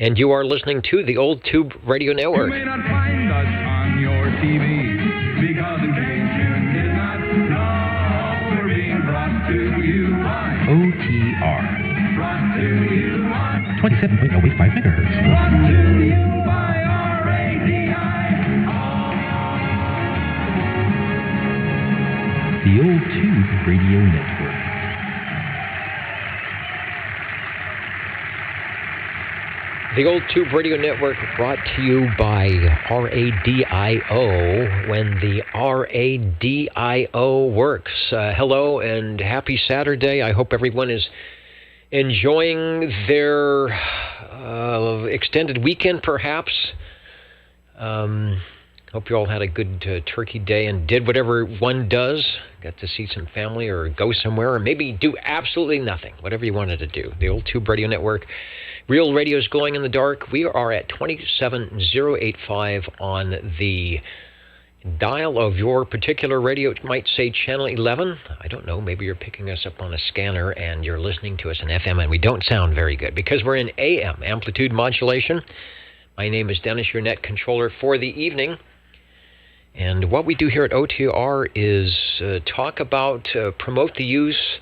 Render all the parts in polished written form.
And you are listening to the Old Tube Radio Network. You may not find us on your TV, because in case you did not know, we're being brought to you by OTR. Brought to you by 27.085 megahertz. Brought to you by RADIO. The Old Tube Radio Network. The Old Tube Radio Network brought to you by RADIO, when the RADIO works. Hello and happy Saturday. I hope everyone is enjoying their extended weekend, perhaps. Hope you all had a good turkey day and did whatever one does. Got to see some family or go somewhere, or maybe do absolutely nothing, whatever you wanted to do. The Old Tube Radio Network. Real Radio is glowing in the dark. We are at 27085 on the dial of your particular radio. It might say channel 11. I don't know. Maybe you're picking us up on a scanner and you're listening to us in FM, and we don't sound very good because we're in AM, amplitude modulation. My name is Dennis, your net controller for the evening. And what we do here at OTR is talk about, promote the use,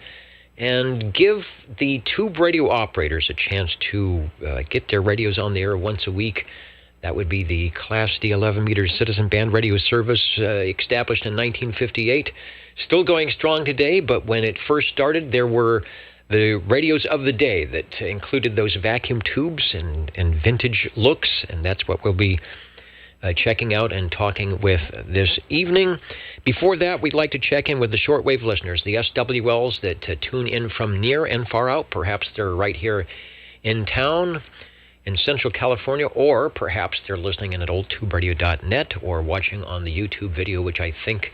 and give the tube radio operators a chance to get their radios on the air once a week. That would be the Class D 11-meter Citizen Band Radio Service, established in 1958. Still going strong today, but when it first started, there were the radios of the day that included those vacuum tubes and vintage looks, and that's what we'll be checking out and talking with this evening. Before that, we'd like to check in with the shortwave listeners, the SWLs that tune in from near and far out. Perhaps they're right here in town in Central California, or perhaps they're listening in at oldtuberadio.net or watching on the YouTube video, which I think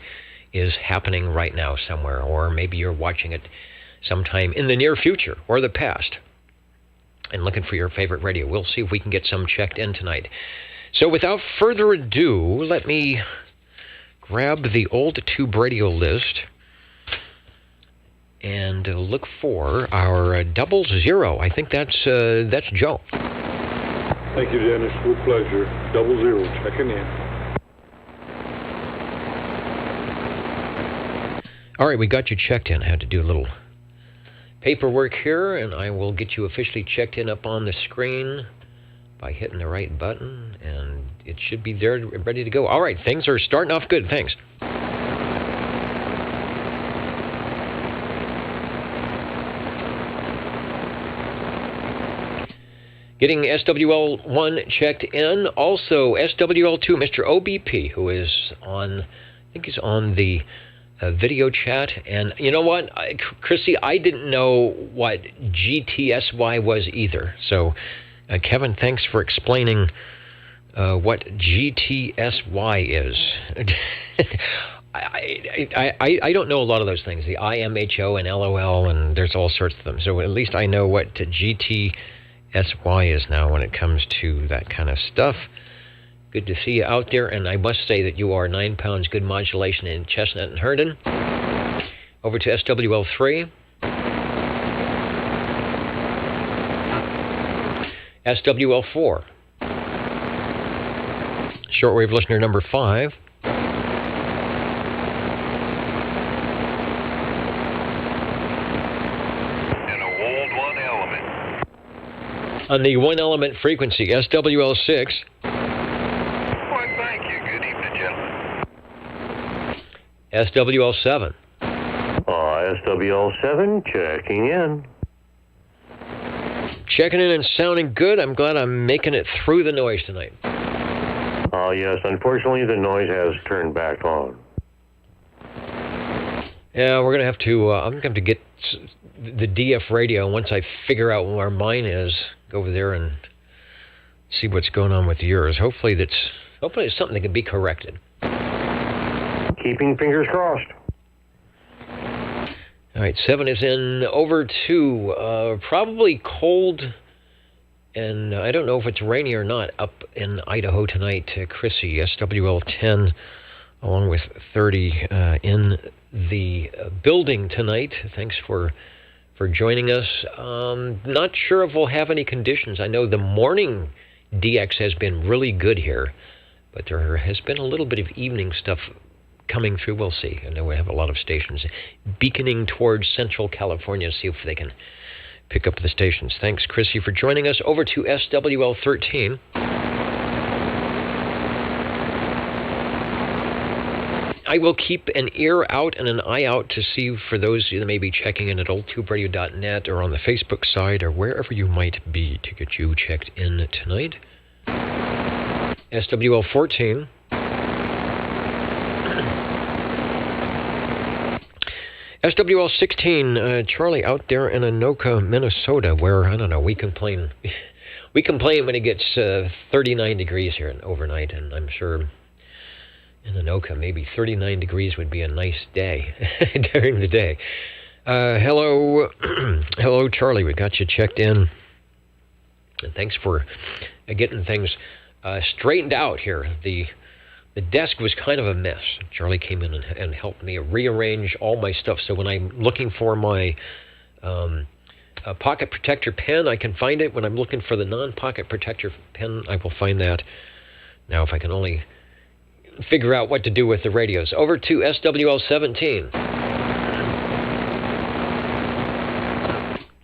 is happening right now somewhere, or maybe you're watching it sometime in the near future or the past and looking for your favorite radio. We'll see if we can get some checked in tonight. So without further ado, let me grab the Old Tube Radio list and look for our 00. I think that's Joe. Thank you, Dennis. With pleasure. 00, checking in. All right, we got you checked in. I had to do a little paperwork here, and I will get you officially checked in up on the screen by hitting the right button, and it should be there ready to go. All right, things are starting off good. Thanks. Getting SWL1 checked in. Also, SWL2, Mr. OBP, who is on, I think he's on the video chat. And you know what, Chrissy, I didn't know what GTSY was either. So, Kevin, thanks for explaining what GTSY is. I don't know a lot of those things, the IMHO and LOL, and there's all sorts of them. So at least I know what GTSY is now when it comes to that kind of stuff. Good to see you out there, and I must say that you are 9 pounds good modulation in Chestnut and Herndon. Over to SWL3. SWL4. Shortwave listener number 5. And a old one element. On the 1 element frequency, SWL6. Why, thank you. Good evening, gentlemen. SWL7. SWL7, checking in. Checking in and sounding good. I'm glad I'm making it through the noise tonight. Oh, yes. Unfortunately, the noise has turned back on. Yeah, we're going to have to, I'm going to have to get the DF radio. Once I figure out where mine is, go over there and see what's going on with yours. Hopefully it's something that can be corrected. Keeping fingers crossed. All right, 7 is in. Over to probably cold, and I don't know if it's rainy or not up in Idaho tonight. Chrissy, SWL10, along with 30 in the building tonight. Thanks for for joining us. Not sure if we'll have any conditions. I know the morning DX has been really good here, but there has been a little bit of evening stuff coming through. We'll see. I know we have a lot of stations beaconing towards Central California to see if they can pick up the stations. Thanks, Chrissy, for joining us. Over to SWL 13. I will keep an ear out and an eye out to see for those that may be checking in at oldtuberadio.net or on the Facebook side or wherever you might be to get you checked in tonight. SWL 14. SWL 16, Charlie out there in Anoka, Minnesota, where, I don't know, we complain when it gets 39 degrees here overnight, and I'm sure in Anoka, maybe 39 degrees would be a nice day during the day. Hello, hello, Charlie. We got you checked in. And thanks for getting things straightened out here. The desk was kind of a mess. Charlie came in and helped me rearrange all my stuff. So when I'm looking for my pocket protector pen, I can find it. When I'm looking for the non-pocket protector pen, I will find that. Now, if I can only figure out what to do with the radios. Over to SWL 17.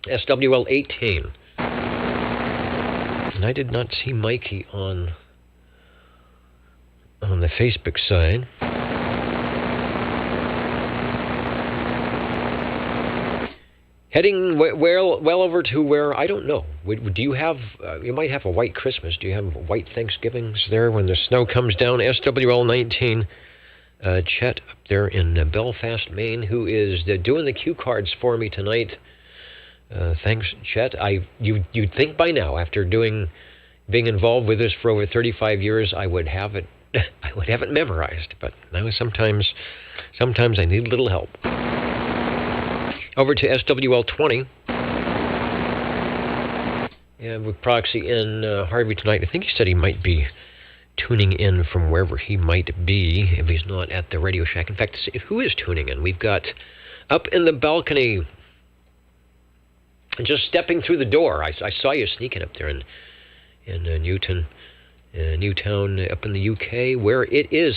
SWL 18. And I did not see Mikey on the Facebook side. Heading well over to where, I don't know. Do you have, you might have a white Christmas. Do you have white Thanksgivings there when the snow comes down? SWL 19, Chet up there in Belfast, Maine, who is doing the cue cards for me tonight. Thanks, Chet. You'd think by now, after being involved with this for over 35 years, I would have it memorized. But now sometimes I need a little help. Over to SWL 20. Yeah, with Proxy in Harvey tonight. I think he said he might be tuning in from wherever he might be if he's not at the Radio Shack. In fact, who is tuning in? We've got up in the balcony, just stepping through the door. I saw you sneaking up there in Newtown, up in the UK, where it is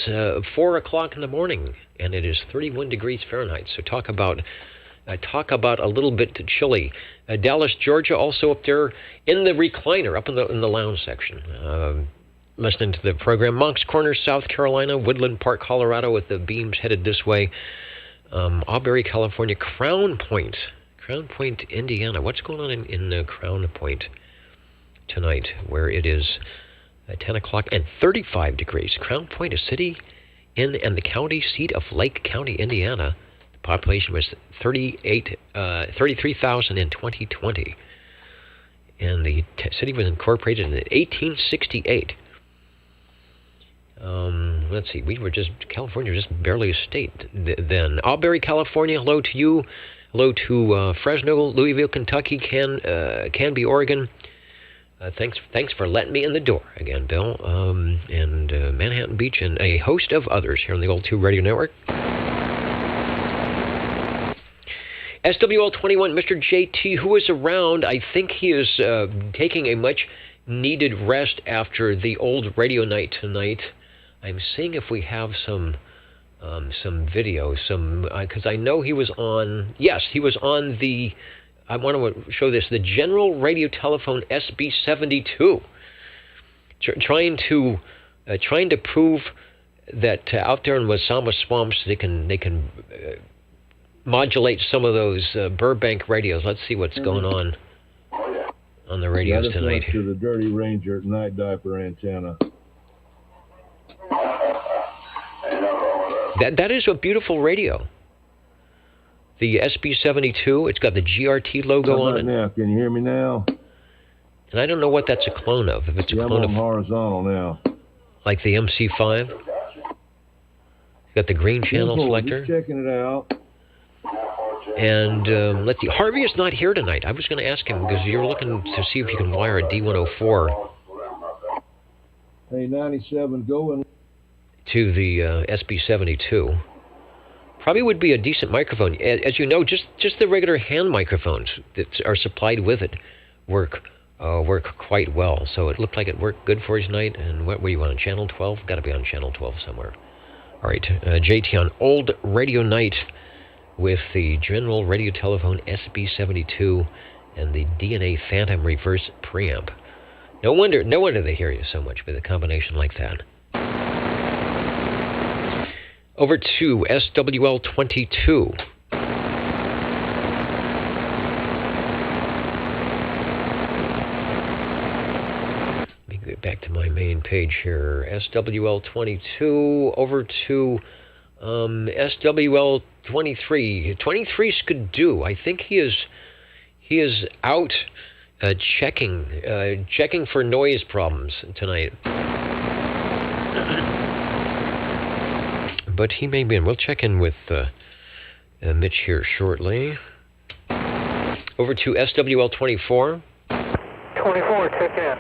4 o'clock in the morning, and it is 31 degrees Fahrenheit. So talk about a little bit chilly. Dallas, Georgia, also up there in the recliner, up in the lounge section, listening to the program. Moncks Corner, South Carolina, Woodland Park, Colorado, with the beams headed this way. Auberry, California, Crown Point, Indiana. What's going on in Crown Point tonight, where it is 10 o'clock and 35 degrees. Crown Point, a city and the county seat of Lake County, Indiana. Population was 33,000 in 2020, and the city was incorporated in 1868. Let's see, California was just barely a state then. Auberry, California, hello to you. Hello to Fresno, Louisville, Kentucky, Canby, Oregon. Thanks for letting me in the door again, Bill, and Manhattan Beach, and a host of others here on the Old Tube Radio Network. SWL 21, Mr. JT, who is around. I think he is taking a much-needed rest after the old radio night tonight. I'm seeing if we have some video, because I know he was on. Yes, he was on the. I want to show this, the General Radio Telephone SB-72, trying to prove that out there in Wasama Swamps they can modulate some of those Burbank radios. Let's see what's going on the radios tonight. To the Dirty Ranger night diaper antenna. That is a beautiful radio. The SB-72, it's got the GRT logo on it. Now, can you hear me now? And I don't know what that's a clone of. If it's a clone I'm on horizontal now. Like the MC5. Got the green channel selector. Just checking it out. And let's see. Harvey is not here tonight. I was going to ask him because you're looking to see if you can wire a D104. Hey, 97, going to the SB-72. probably would be a decent microphone. As you know, just the regular hand microphones that are supplied with it work quite well. So it looked like it worked good for you tonight. And what were you on Channel 12? Got to be on Channel 12 somewhere. All right, JT on Old Radio Night with the General Radio Telephone SB72 and the DNA Phantom reverse preamp. No wonder they hear you so much with a combination like that. Over to SWL22. Let me get back to my main page here. SWL22 over to SWL23. 23's could do. I think he is out checking for noise problems tonight. But he may be in. We'll check in with Mitch here shortly. Over to SWL24. 24, check in.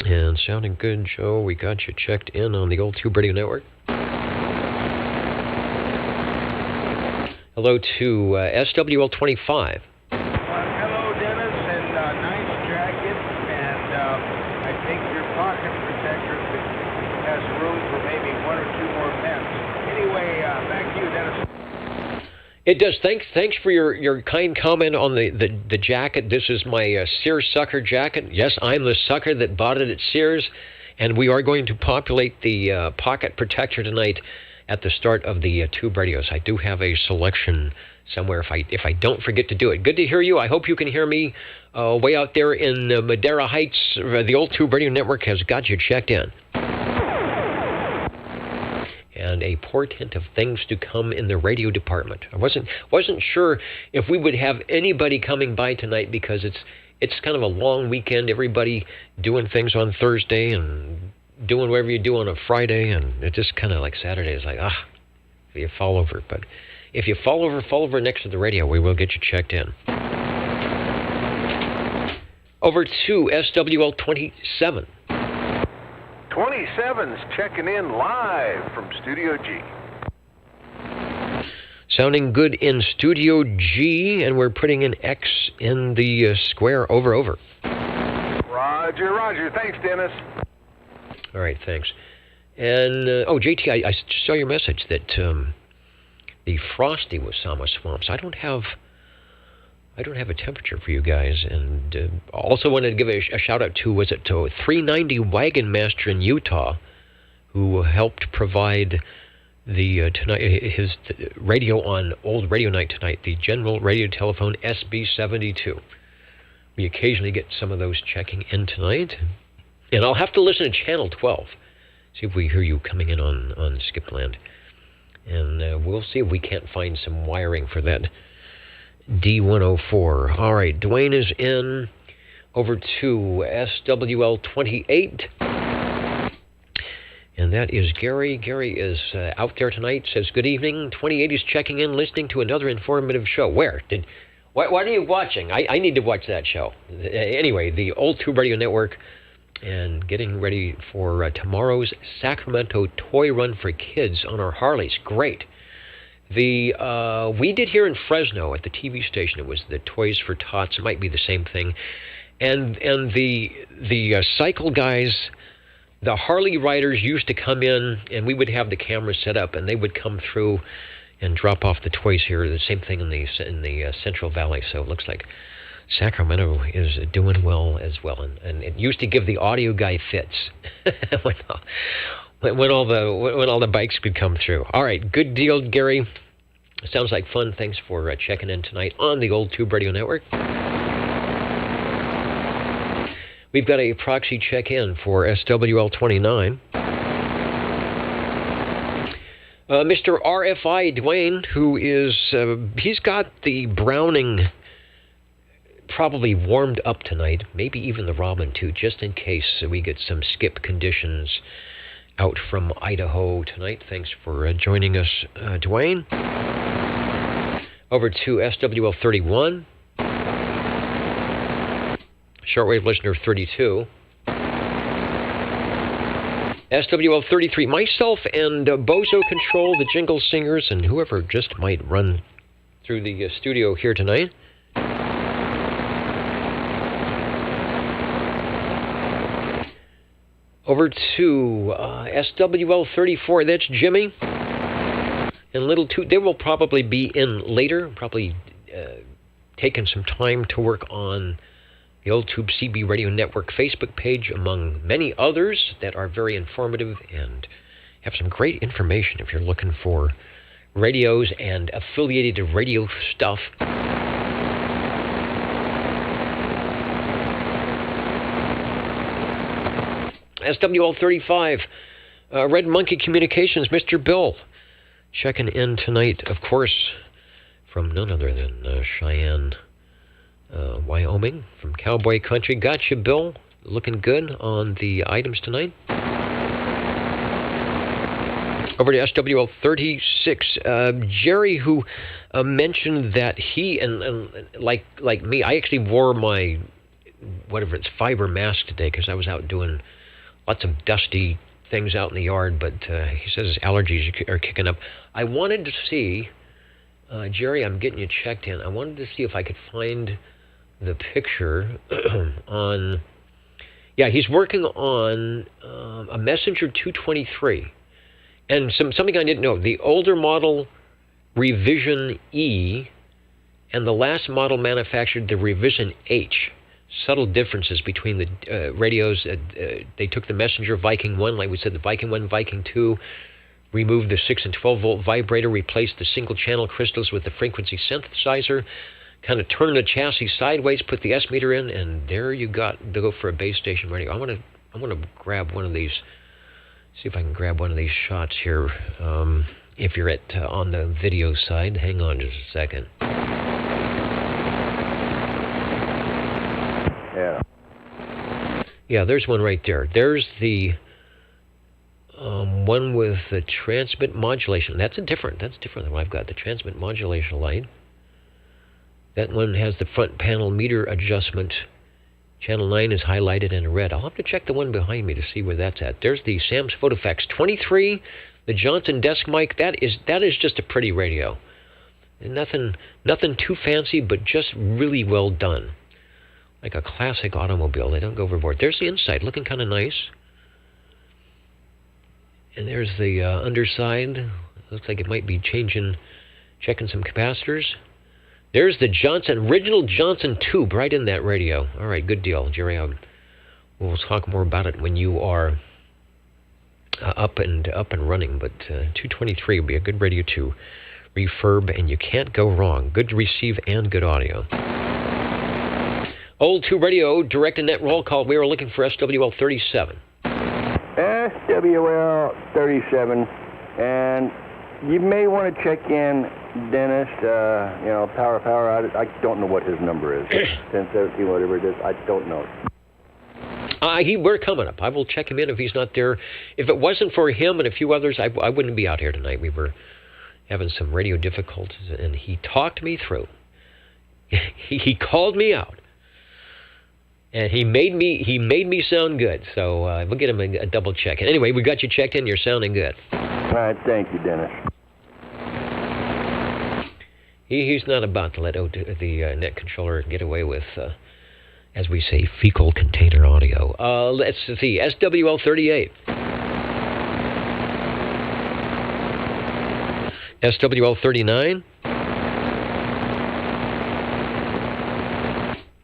And sounding good, Joe. We got you checked in on the Old Tube Radio Network. Hello to SWL25. Hello, Dennis, and nice jacket, and I think your pocket protector has room for maybe 1 or 2 more pens. Anyway, back to you, Dennis. It does. Thanks for your kind comment on the jacket. This is my Sears Sucker jacket. Yes, I'm the sucker that bought it at Sears, and we are going to populate the pocket protector tonight at the start of the Tube Radios. I do have a selection somewhere if I don't forget to do it. Good to hear you. I hope you can hear me way out there in Madera Heights. The Old Tube Radio Network has got you checked in. And a portent of things to come in the radio department. I wasn't sure if we would have anybody coming by tonight because it's kind of a long weekend. Everybody doing things on Thursday and doing whatever you do on a Friday, and it's just kind of like Saturday. It's like, you fall over. But if you fall over next to the radio, we will get you checked in. Over to SWL 27. 27's checking in live from Studio G. Sounding good in Studio G, and we're putting an X in the square over. Roger. Thanks, Dennis. All right, thanks. And, JT, I saw your message that the frosty Wasama swamps. I don't have a temperature for you guys, and also wanted to give a shout out to 390 Wagon Master in Utah, who helped provide the his radio on Old Radio Night tonight, the General Radio Telephone SB72. We occasionally get some of those checking in tonight, and I'll have to listen to Channel 12, see if we hear you coming in on Skipland, and we'll see if we can't find some wiring for that D104. All right, Dwayne is in. Over to SWL 28. And that is Gary. Gary is out there tonight, says, good evening. 28 is checking in, listening to another informative show. Where? What are you watching? I need to watch that show. Anyway, the Old Tube Radio Network, and getting ready for tomorrow's Sacramento Toy Run for Kids on our Harleys. Great. We did here in Fresno at the TV station. It was the Toys for Tots. It might be the same thing. And the cycle guys, the Harley riders used to come in, and we would have the cameras set up, and they would come through and drop off the toys here. The same thing in the Central Valley. So it looks like Sacramento is doing well as well. And it used to give the audio guy fits when all the bikes could come through. All right, good deal, Gary. Sounds like fun. Thanks for checking in tonight on the Old Tube Radio Network. We've got a proxy check-in for SWL 29. Mr. RFI Dwayne, who is, he's got the Browning probably warmed up tonight, maybe even the Robin too, just in case we get some skip conditions out from Idaho tonight. Thanks for joining us, Dwayne. Over to SWL 31. Shortwave listener 32. SWL 33, myself and Bozo Control, the Jingle Singers, and whoever just might run through the studio here tonight. Over to SWL 34, that's Jimmy. And Little Toot, they will probably be in later, probably taking some time to work on the Old Tube CB Radio Network Facebook page, among many others that are very informative and have some great information if you're looking for radios and affiliated radio stuff. SWL 35, Red Monkey Communications, Mr. Bill, checking in tonight, of course, from none other than Cheyenne, Wyoming, from Cowboy Country. Gotcha, Bill. Looking good on the items tonight. Over to SWL 36. Jerry, who mentioned that he, and like me, I actually wore my, whatever it's, fiber mask today because I was out doing lots of dusty things out in the yard, but he says his allergies are kicking up. I wanted to see, Jerry, I'm getting you checked in. I wanted to see if I could find the picture on, yeah, he's working on a Messenger 223. And something I didn't know, the older model Revision E and the last model manufactured, the Revision H. Subtle differences between the radios. They took the Messenger Viking 1, like we said, the Viking 1, Viking 2, removed the 6 and 12 volt vibrator, replaced the single channel crystals with the frequency synthesizer, kind of turned the chassis sideways, put the S meter in, and there you got to go for a base station radio. I want to grab one of these. See if I can grab one of these shots here. If you're at on the video side, hang on just a second. Yeah, there's one right there. There's the one with the transmit modulation. That's different than what I've got. The transmit modulation light. That one has the front panel meter adjustment. Channel 9 is highlighted in red. I'll have to check the one behind me to see where that's at. There's the Sam's PhotoFax 23, the Johnson desk mic. That is just a pretty radio. And nothing too fancy, but just really well done. Like a classic automobile. They don't go overboard. There's the inside, looking kind of nice. And there's the underside. Looks like it might be checking some capacitors. There's the original Johnson tube right in that radio. All right, good deal, Jerry. We'll talk more about it when you are up and running. But 223 will be a good radio to refurb, and you can't go wrong. Good to receive and good audio. Old Tube Radio, direct and net roll call. We were looking for SWL 37. SWL 37, and you may want to check in Dennis, power. I don't know what his number is. 1017, whatever it is. I don't know. We're coming up. I will check him in if he's not there. If it wasn't for him and a few others, I wouldn't be out here tonight. We were having some radio difficulties, and he talked me through. He called me out. And he made me sound good, so we'll get him a double check. Anyway, we got you checked in. You're sounding good. All right, thank you, Dennis. He's not about to let the net controller get away with, as we say, fecal container audio. Let's see, SWL 38. SWL 39.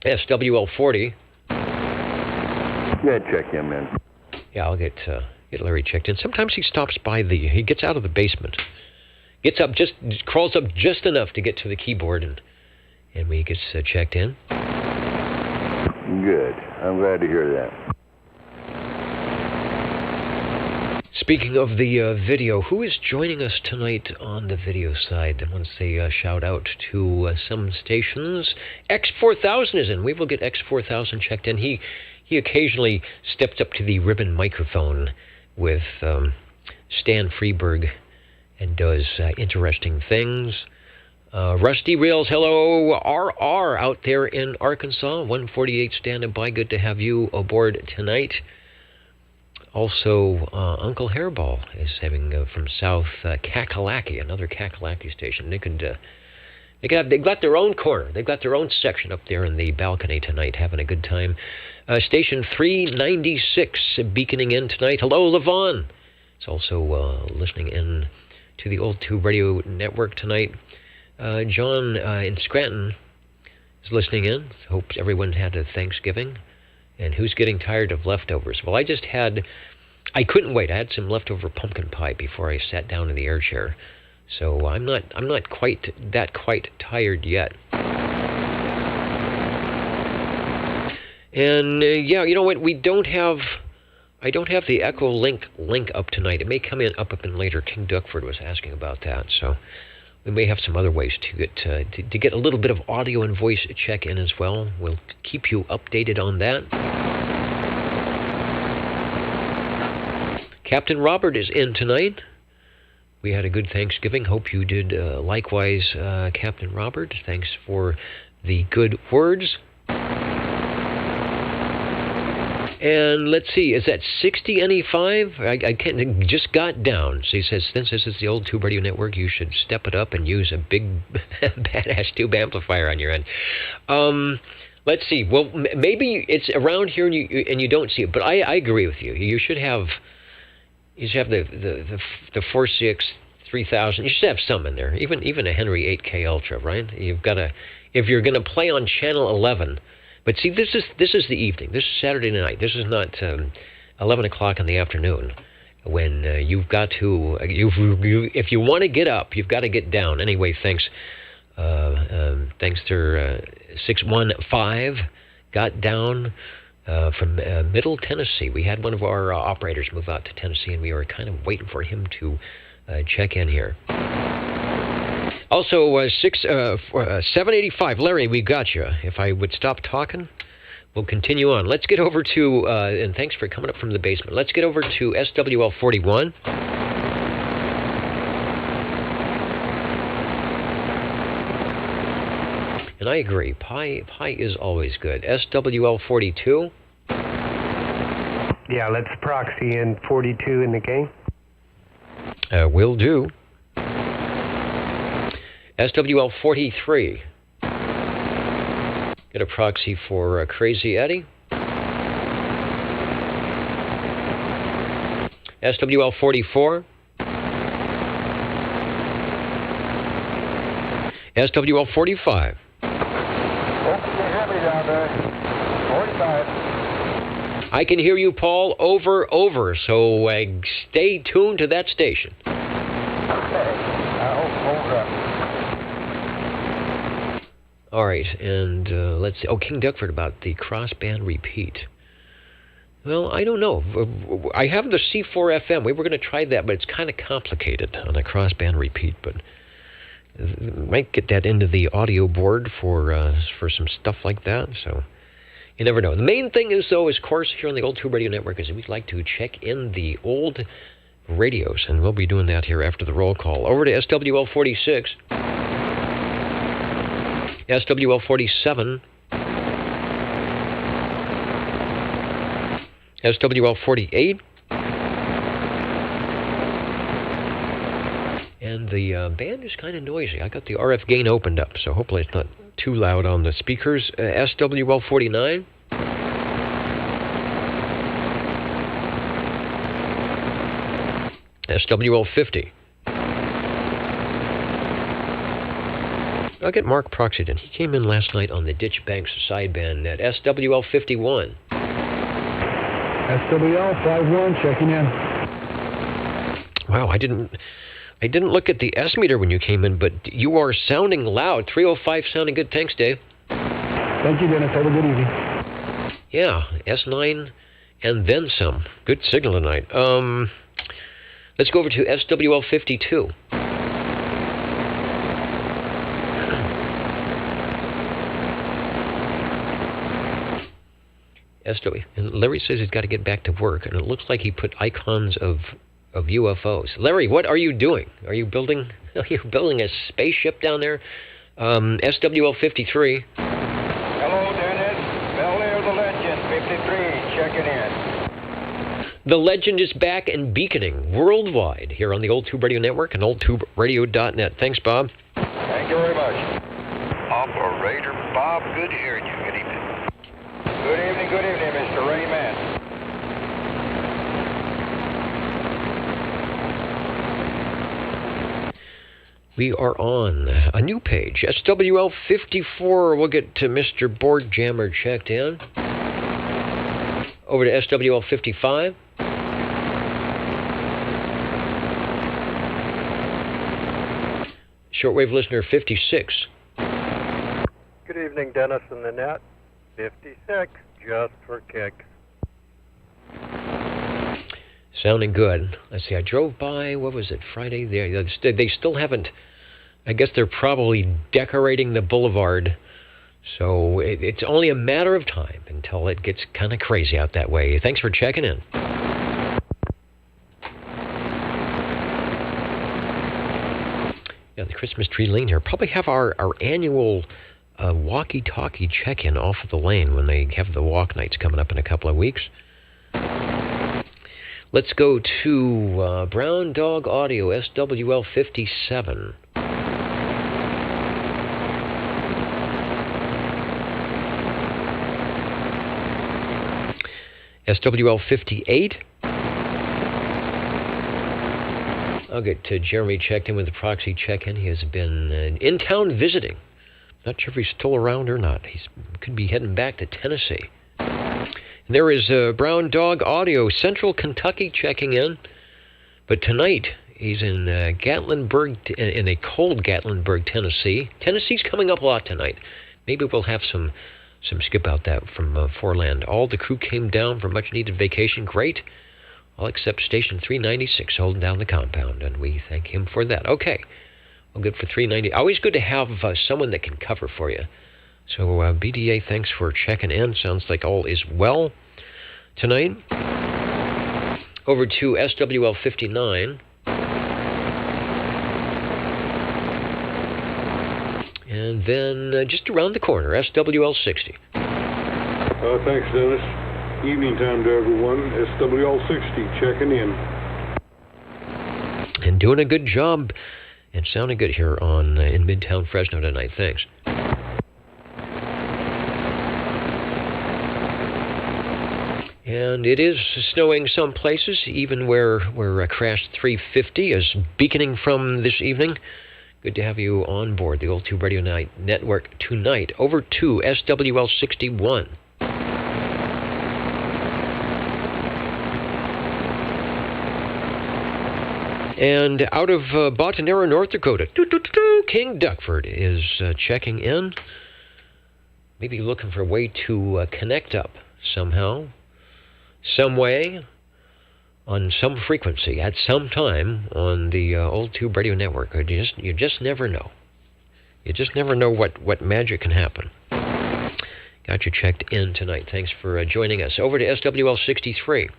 SWL 40. Yeah, check him in. Yeah, I'll get Larry checked in. Sometimes he stops by he gets out of the basement, crawls up just enough to get to the keyboard, and he gets checked in. Good. I'm glad to hear that. Speaking of the video, who is joining us tonight on the video side? I want to say a shout out to some stations. X4000 is in. We will get X4000 checked in. He occasionally steps up to the ribbon microphone with Stan Freeberg and does interesting things. Rusty Reels, hello, RR out there in Arkansas. 148 standing by. Good to have you aboard tonight. Also, Uncle Hairball is having from South Kakalaki, another Kakalaki station. They got their own corner. They've got their own section up there in the balcony tonight, having a good time. Station 396 beaconing in tonight. Hello, Levon. It's also listening in to the Old Tube Radio Network tonight. John in Scranton is listening in. Hope everyone had a Thanksgiving. And who's getting tired of leftovers? Well, I couldn't wait. I had some leftover pumpkin pie before I sat down in the air chair. So I'm not quite tired yet. And yeah, you know what? I don't have the Echo link up tonight. It may come up later. King Duckford was asking about that, so we may have some other ways to get a little bit of audio and voice check in as well. We'll keep you updated on that. Captain Robert is in tonight. We had a good Thanksgiving. Hope you did likewise, Captain Robert. Thanks for the good words. And let's see, is that 60 NE5? I can't, just got down. So he says, since this is the Old Tube Radio Network, you should step it up and use a big badass tube amplifier on your end. Let's see. Well, maybe it's around here and you don't see it, but I agree with you. You should have the 4.6 3000. You should have some in there. Even a Henry 8K Ultra, right? You've got to, if you're going to play on channel 11. But see, this is the evening. This is Saturday night. This is not 11 o'clock in the afternoon when you've got to. If you want to get up, you've got to get down. Anyway, thanks to 615 got down from Middle Tennessee. We had one of our operators move out to Tennessee, and we were kind of waiting for him to check in here. Also, 785, Larry, we got you. If I would stop talking, we'll continue on. Let's get over to, and thanks for coming up from the basement. Let's get over to SWL 41. And I agree, pie is always good. SWL 42. Yeah, let's proxy in 42 in the game. Will do. SWL 43. Get a proxy for Crazy Eddie. SWL 44. SWL 45. I can hear you, Paul, over, so stay tuned to that station. All right, and let's see. Oh, King Duckford about the crossband repeat. Well, I don't know. I have the C4 FM. We were going to try that, but it's kind of complicated on a crossband repeat. But might get that into the audio board for some stuff like that. So you never know. The main thing is, though, of course, here on the Old Tube Radio Network, is we'd like to check in the old radios, and we'll be doing that here after the roll call. Over to SWL 46. SWL 47, SWL 48, and the band is kind of noisy. I got the RF gain opened up, so hopefully it's not too loud on the speakers. SWL 49, SWL 50. I'll get Mark proxied in. He came in last night on the Ditch Banks sideband at SWL 51. SWL 51 checking in. Wow, I didn't look at the S meter when you came in, but you are sounding loud. 305 sounding good. Thanks, Dave. Thank you, Dennis. Have a good evening. Yeah, S9 and then some. Good signal tonight. Let's go over to SWL 52. And Larry says he's got to get back to work, and it looks like he put icons of UFOs. Larry, what are you doing? Are you building a spaceship down there? SWL 53. Hello, Dennis. Bel Air the Legend, 53, checking in. The legend is back and beaconing worldwide here on the Old Tube Radio Network and oldtuberadio.net. Thanks, Bob. Thank you very much. Operator Bob, good hearing you. Good evening. Good evening, Mr. Rayman. We are on a new page, SWL 54. We'll get to Mr. Board Jammer checked in. Over to SWL 55. Shortwave listener 56. Good evening, Dennis and the net. 56, just for kicks. Sounding good. Let's see, I drove by, what was it, Friday? They still haven't, I guess they're probably decorating the boulevard. So it's only a matter of time until it gets kind of crazy out that way. Thanks for checking in. Yeah, the Christmas tree lane here. Probably have our annual walkie-talkie check-in off of the lane when they have the walk nights coming up in a couple of weeks. Let's go to Brown Dog Audio, SWL 57. SWL 58. I'll get to Jeremy checked in with the proxy check-in. He has been in town visiting. Not sure if he's still around or not. He could be heading back to Tennessee. And there is Brown Dog Audio, Central Kentucky checking in. But tonight, he's in Gatlinburg, in a cold Gatlinburg, Tennessee. Tennessee's coming up a lot tonight. Maybe we'll have some skip out that from Foreland. All the crew came down for much-needed vacation. Great. All except Station 396 holding down the compound, and we thank him for that. Okay. Well, good for 390. Always good to have someone that can cover for you. So, BDA, thanks for checking in. Sounds like all is well tonight. Over to SWL 59. And then just around the corner, SWL 60. Thanks, Dennis. Evening time to everyone. SWL 60 checking in. And doing a good job and sounding good here on in Midtown Fresno tonight. Thanks. And it is snowing some places, even where Crash 350 is beaconing from this evening. Good to have you on board the Old Tube Radio Network tonight. Over to SWL 61. And out of Bottonera, North Dakota, King Duckford is checking in. Maybe looking for a way to connect up somehow, some way, on some frequency, at some time on the Old Tube Radio Network. You just never know. You just never know what magic can happen. Got you checked in tonight. Thanks for joining us. Over to SWL 63.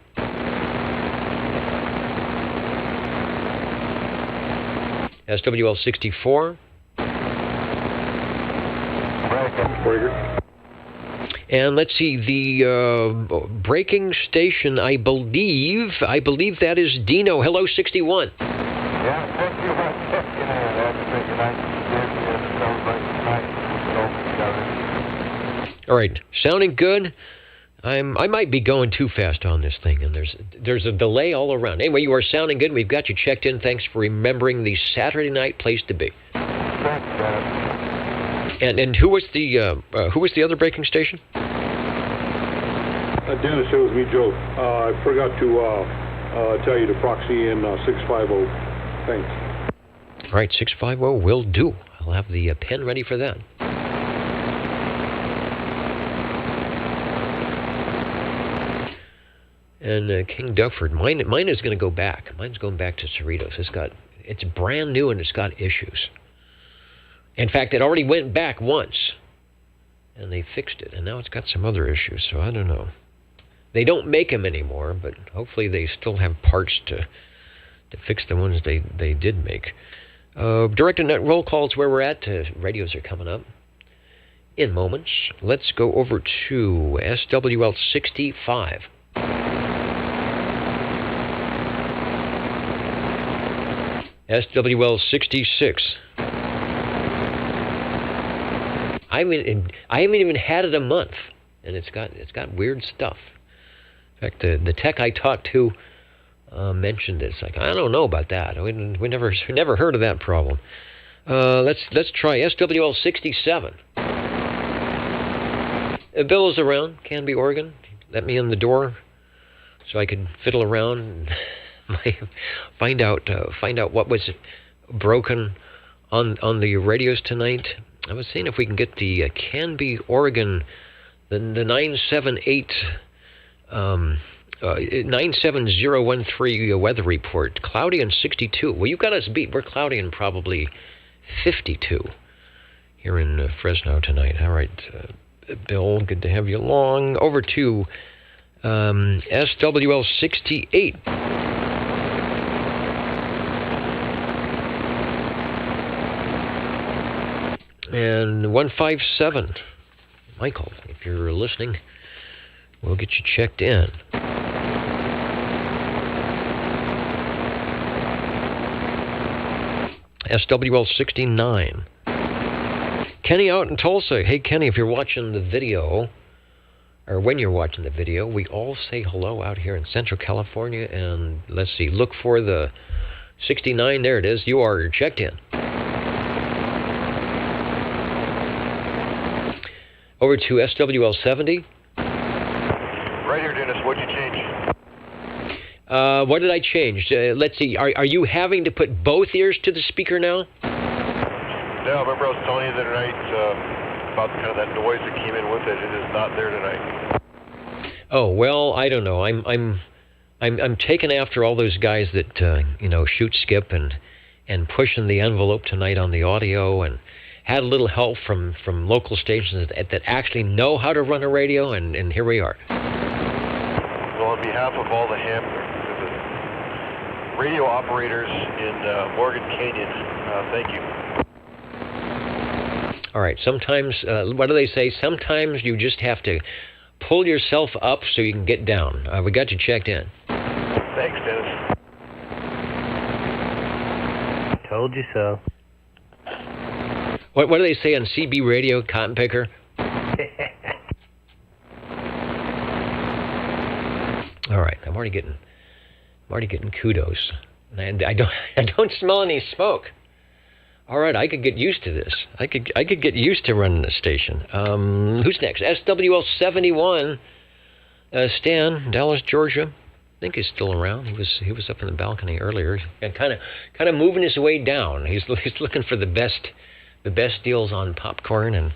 SWL 64. Breaker. And let's see, the breaking station, I believe that is Dino. Hello, 61. Yeah, thank you for checking in. That's pretty nice. All right, sounding good. I might be going too fast on this thing, and there's a delay all around. Anyway, you are sounding good. We've got you checked in. Thanks for remembering the Saturday night place to be. Thanks, Dennis. And who was the other breaking station? Dennis, it was me, Joe. I forgot to tell you to proxy in 650. Thanks. All right, 650 will do. I'll have the pen ready for that. And King Duckford, mine is going to go back. Mine's going back to Cerritos. It's brand new and it's got issues. In fact, it already went back once, and they fixed it, and now it's got some other issues. So I don't know. They don't make them anymore, but hopefully they still have parts to fix the ones they did make. Direct and net roll calls where we're at. Radios are coming up in moments. Let's go over to SWL 65. SWL 66. I haven't even had it a month, and it's got weird stuff. In fact, the tech I talked to mentioned this. Like, I don't know about that. We never heard of that problem. Let's try SWL 67. Bill is around, Canby, Oregon. Let me in the door so I could fiddle around and find out what was broken on the radios tonight. I was seeing if we can get the Canby, Oregon, the 978 97013 weather report. Cloudy and 62. Well, you've got us beat. We're cloudy and probably 52 here in Fresno tonight. All right, Bill, good to have you along. Over to SWL 68. And 157. Michael, if you're listening, we'll get you checked in. SWL 69. Kenny out in Tulsa. Hey, Kenny, if you're watching the video, or when you're watching the video, we all say hello out here in Central California. And let's see, look for the 69. There it is. You are checked in. Over to SWL 70. Right here, Dennis. What'd you change? What did I change? Let's see. Are you having to put both ears to the speaker now? No, remember I was telling you the other night about kind of that noise that came in with it. It is not there tonight. Oh well, I don't know. I'm taking after all those guys that shoot skip and pushing the envelope tonight on the audio, and had a little help from local stations that actually know how to run a radio, and here we are. Well, on behalf of all the radio operators in Morgan Canyon, thank you. All right, sometimes, what do they say? Sometimes you just have to pull yourself up so you can get down. We got you checked in. Thanks, Dennis. Told you so. What do they say on CB radio, Cotton Picker? All right, I'm already getting kudos, and I don't smell any smoke. All right, I could get used to this. I could get used to running the station. Who's next? SWL 71. Stan, Dallas, Georgia. I think he's still around. He was up in the balcony earlier, and kind of moving his way down. He's looking for the best deals on popcorn and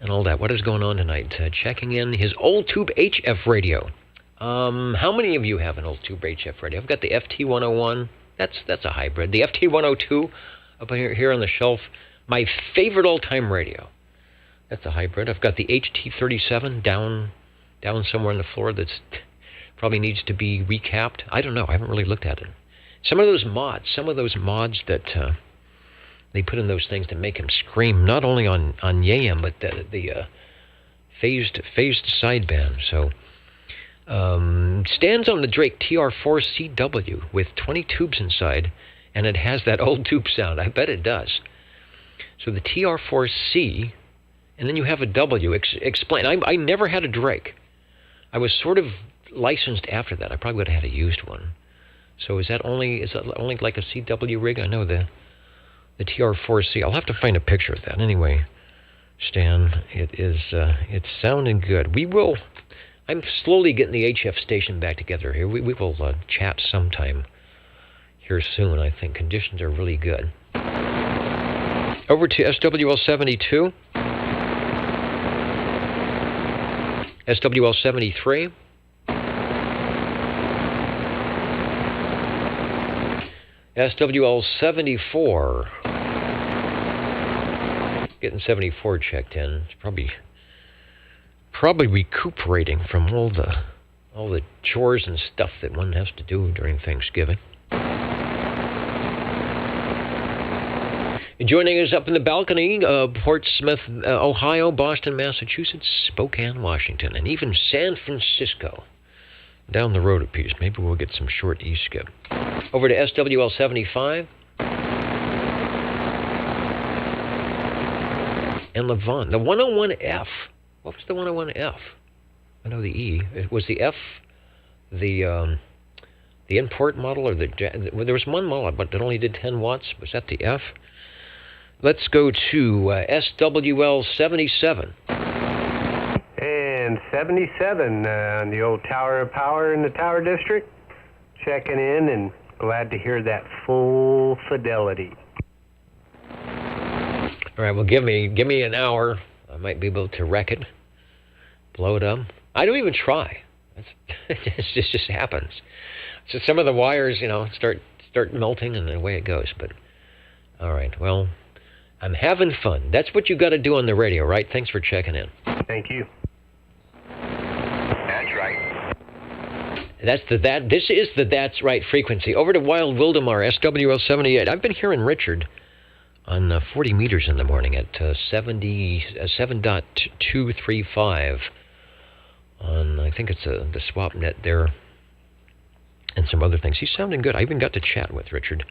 all that. What is going on tonight? Checking in his old tube HF radio. How many of you have an old tube HF radio? I've got the FT101. That's a hybrid. The FT102 up here on the shelf. My favorite all-time radio. That's a hybrid. I've got the HT37 down somewhere on the floor that's probably needs to be recapped. I don't know. I haven't really looked at it. Some of those mods that they put in those things to make him scream, not only on YAM, but the phased sideband. So stands on the Drake TR4CW with 20 tubes inside, and it has that old tube sound. I bet it does. So the TR4C, and then you have a W. Explain. I never had a Drake. I was sort of licensed after that. I probably would have had a used one. So is that only like a CW rig? I know the TR4C. I'll have to find a picture of that. Anyway, Stan, it's sounding good. I'm slowly getting the HF station back together here. We will chat sometime here soon. I think conditions are really good. Over to SWL 72. SWL 73. SWL 74. Getting 74 checked in. It's probably recuperating from all the chores and stuff that one has to do during Thanksgiving. Joining us up in the balcony, Portsmouth, Ohio, Boston, Massachusetts, Spokane, Washington, and even San Francisco. Down the road a piece. Maybe we'll get some short E-skip. Over to SWL 75. and Levant. The 101F. What was the 101F? I know the E. It was the F, the import model, or well, there was one model, but it only did 10 watts. Was that the F? Let's go to SWL 77. And 77 on the old Tower of Power in the Tower District. Checking in and glad to hear that full fidelity. All right, well, give me an hour. I might be able to wreck it, blow it up. I don't even try. It just happens. So some of the wires, start melting, and away it goes. But all right, well, I'm having fun. That's what you got to do on the radio, right? Thanks for checking in. Thank you. That's right. This is the That's Right frequency. Over to Wild Wildemar, SWL 78. I've been hearing Richard on 40 meters in the morning at 7.235 on, I think it's the swap net there, and some other things. He's sounding good. I even got to chat with Richard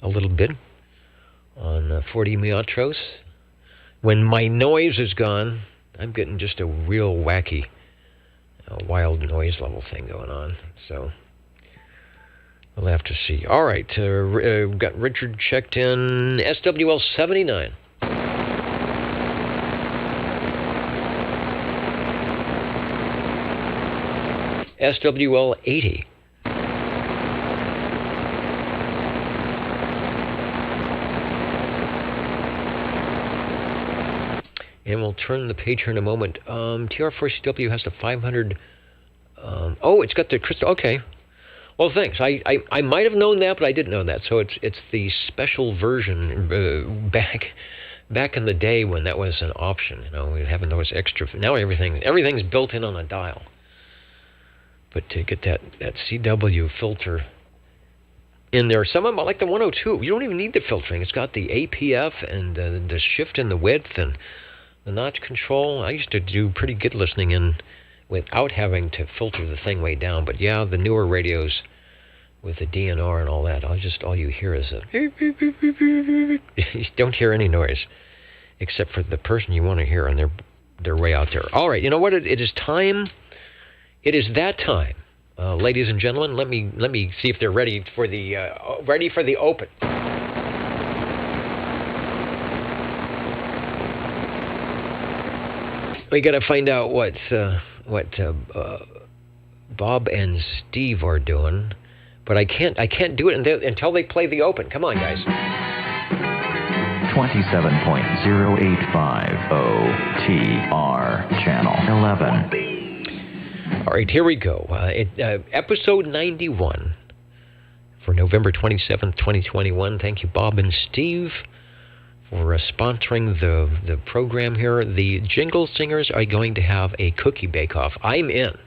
a little bit on 40 Metros. When my noise is gone, I'm getting just a real wacky, wild noise level thing going on. So we'll have to see. All right, we've got Richard checked in. SWL 79. SWL 80. And we'll turn the page here in a moment. TR4CW has the 500. It's got the crystal. Okay. Well, thanks. I might have known that, but I didn't know that. So it's the special version back in the day when that was an option. We having those extra. Now everything's built in on a dial. But to get that CW filter in there, some of them, like the 102, you don't even need the filtering. It's got the APF and the shift in the width and the notch control. I used to do pretty good listening in without having to filter the thing way down. But yeah, the newer radios with the DNR and all that, all you hear is a you don't hear any noise except for the person you want to hear, and they're way out there. All right, you know what? It is time. It is that time, ladies and gentlemen. Let me see if they're ready for the open. We got to find out what Bob and Steve are doing, but I can't do it until they play the open. Come on, guys. 27.085 OTR channel 11. All right, here we go. Episode 91 for November 27th, 2021. Thank you, Bob and Steve, for sponsoring the program here. The Jingle Singers are going to have a cookie bake-off. I'm in.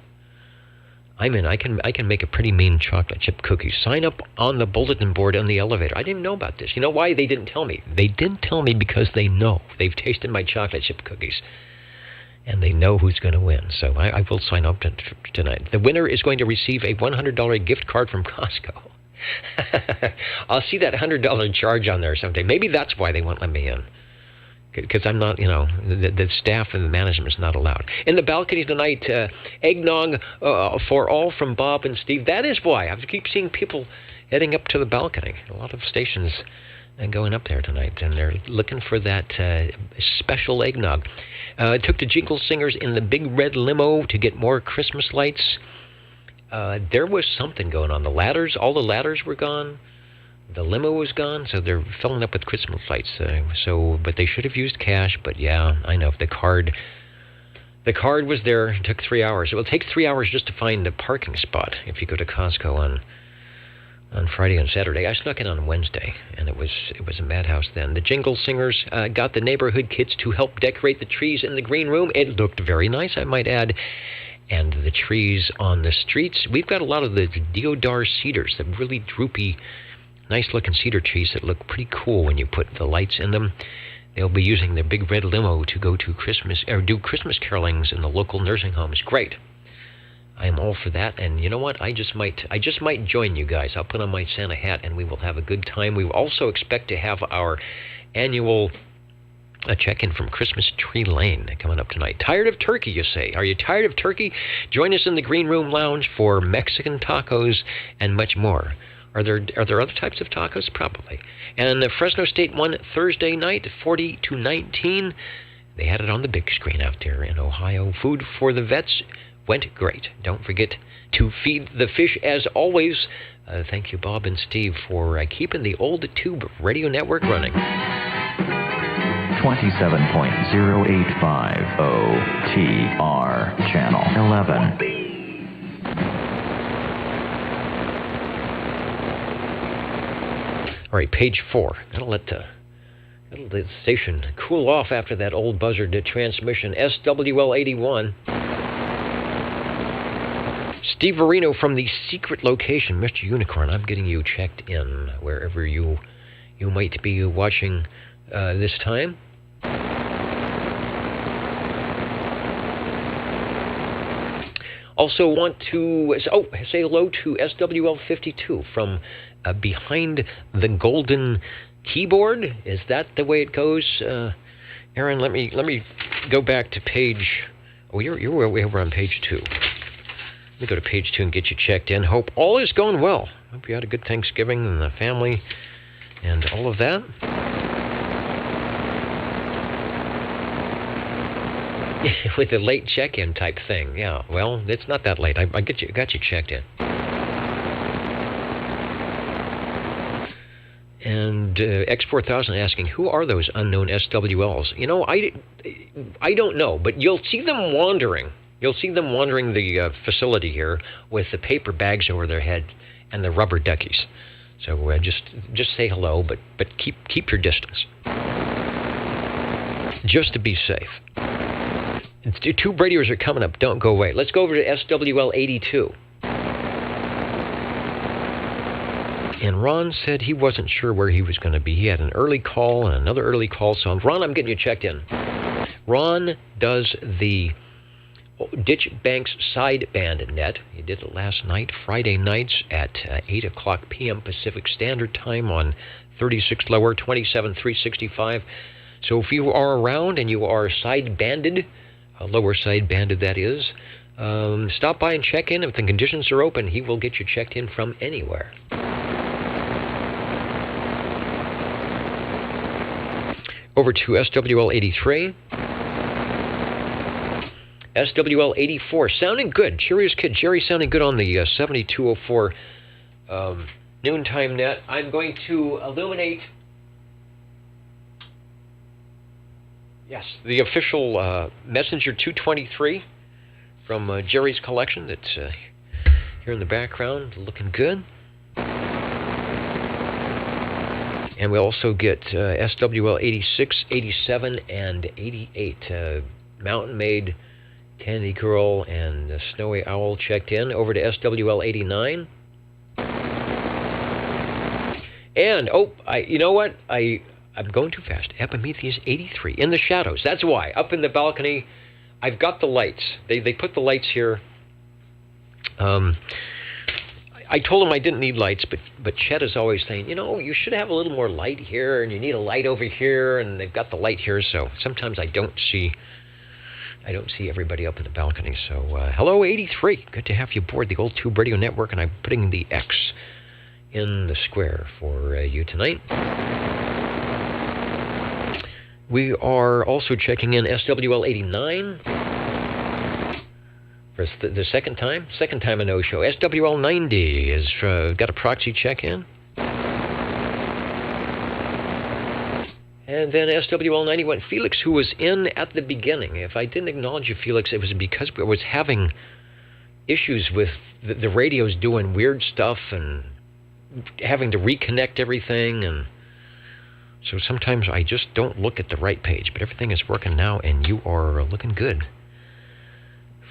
I can make a pretty mean chocolate chip cookie. Sign up on the bulletin board on the elevator. I didn't know about this. You know why they didn't tell me? They didn't tell me because they know. They've tasted my chocolate chip cookies, and they know who's going to win. So I will sign up tonight. The winner is going to receive a $100 gift card from Costco. I'll see that $100 charge on there someday. Maybe that's why they won't let me in. Because I'm not, the staff and the management is not allowed. In the balcony tonight, eggnog for all from Bob and Steve. That is why. I keep seeing people heading up to the balcony. A lot of stations going up there tonight, and they're looking for that special eggnog. Took the Jingle Singers in the big red limo to get more Christmas lights. There was something going on. All the ladders were gone. The limo was gone, so they're filling up with Christmas lights. But they should have used cash. But yeah, I know the card was there. It took 3 hours. It will take 3 hours just to find a parking spot if you go to Costco on Friday and Saturday. I snuck in on Wednesday, and it was a madhouse then. The Jingle Singers got the neighborhood kids to help decorate the trees in the green room. It looked very nice, I might add. And the trees on the streets. We've got a lot of the deodar cedars, the really droopy, nice-looking cedar trees that look pretty cool when you put the lights in them. They'll be using their big red limo to go to do Christmas carolings in the local nursing homes. Great. I am all for that. And you know what? I just might join you guys. I'll put on my Santa hat, and we will have a good time. We also expect to have our annual A check-in from Christmas Tree Lane coming up tonight. Tired of turkey, you say? Are you tired of turkey? Join us in the Green Room Lounge for Mexican tacos and much more. Are there other types of tacos? Probably. And Fresno State won Thursday night, 40-19. They had it on the big screen out there in Ohio. Food for the vets went great. Don't forget to feed the fish as always. Thank you, Bob and Steve, for keeping the old tube radio network running. 27.085 OTR Channel 11. All right, page 4. That'll let the station cool off after that old buzzard transmission. SWL81. Steve Verino from the secret location, Mr. Unicorn. I'm getting you checked in wherever you might be watching this time. Also want to say hello to SWL52 from behind the golden keyboard. Is that the way it goes? Aaron, let me go back to page. Oh, you're way over on page 2. Let me go to page 2 and get you checked in. Hope all is going well. Hope you had a good Thanksgiving and the family and all of that. With the late check-in type thing, yeah. Well, it's not that late. I got you checked in. And X4000 asking, who are those unknown SWLs? You know, I don't know, but you'll see them wandering. You'll see them wandering the facility here with the paper bags over their head and the rubber duckies. So just say hello, but keep your distance, just to be safe. Tube radios are coming up. Don't go away. Let's go over to SWL82. And Ron said he wasn't sure where he was going to be. He had an early call and another early call. So, Ron, I'm getting you checked in. Ron does the Ditch Banks sideband net. He did it last night, Friday nights at 8 o'clock p.m. Pacific Standard Time on 36 lower, 27,365. So if you are around and you are sidebanded, lower sidebanded that is, stop by and check in. If the conditions are open, he will get you checked in from anywhere. Over to SWL 83. SWL 84, sounding good. Cheerios Kid Jerry sounding good on the 7204 noontime net. I'm going to illuminate, yes, the official Messenger 223 from Jerry's collection that's here in the background, looking good. And we also get SWL 86, 87, and 88. Mountain Maid, Candy Girl, and Snowy Owl checked in. Over to SWL 89. And, you know what? I'm going too fast. Epimetheus 83, in the shadows. That's why. Up in the balcony, I've got the lights. They put the lights here. I told him I didn't need lights, but Chet is always saying, you know, you should have a little more light here, and you need a light over here, and they've got the light here, so sometimes I don't see everybody up in the balcony. So, hello, 83. Good to have you aboard the Old Tube Radio Network, and I'm putting the X in the square for you tonight. We are also checking in SWL 89. For the second time a no-show. SWL 90 has got a proxy check-in. And then SWL 91, Felix, who was in at the beginning. If I didn't acknowledge you, Felix, it was because I was having issues with the radios doing weird stuff and having to reconnect everything. And so sometimes I just don't look at the right page. But everything is working now, and you are looking good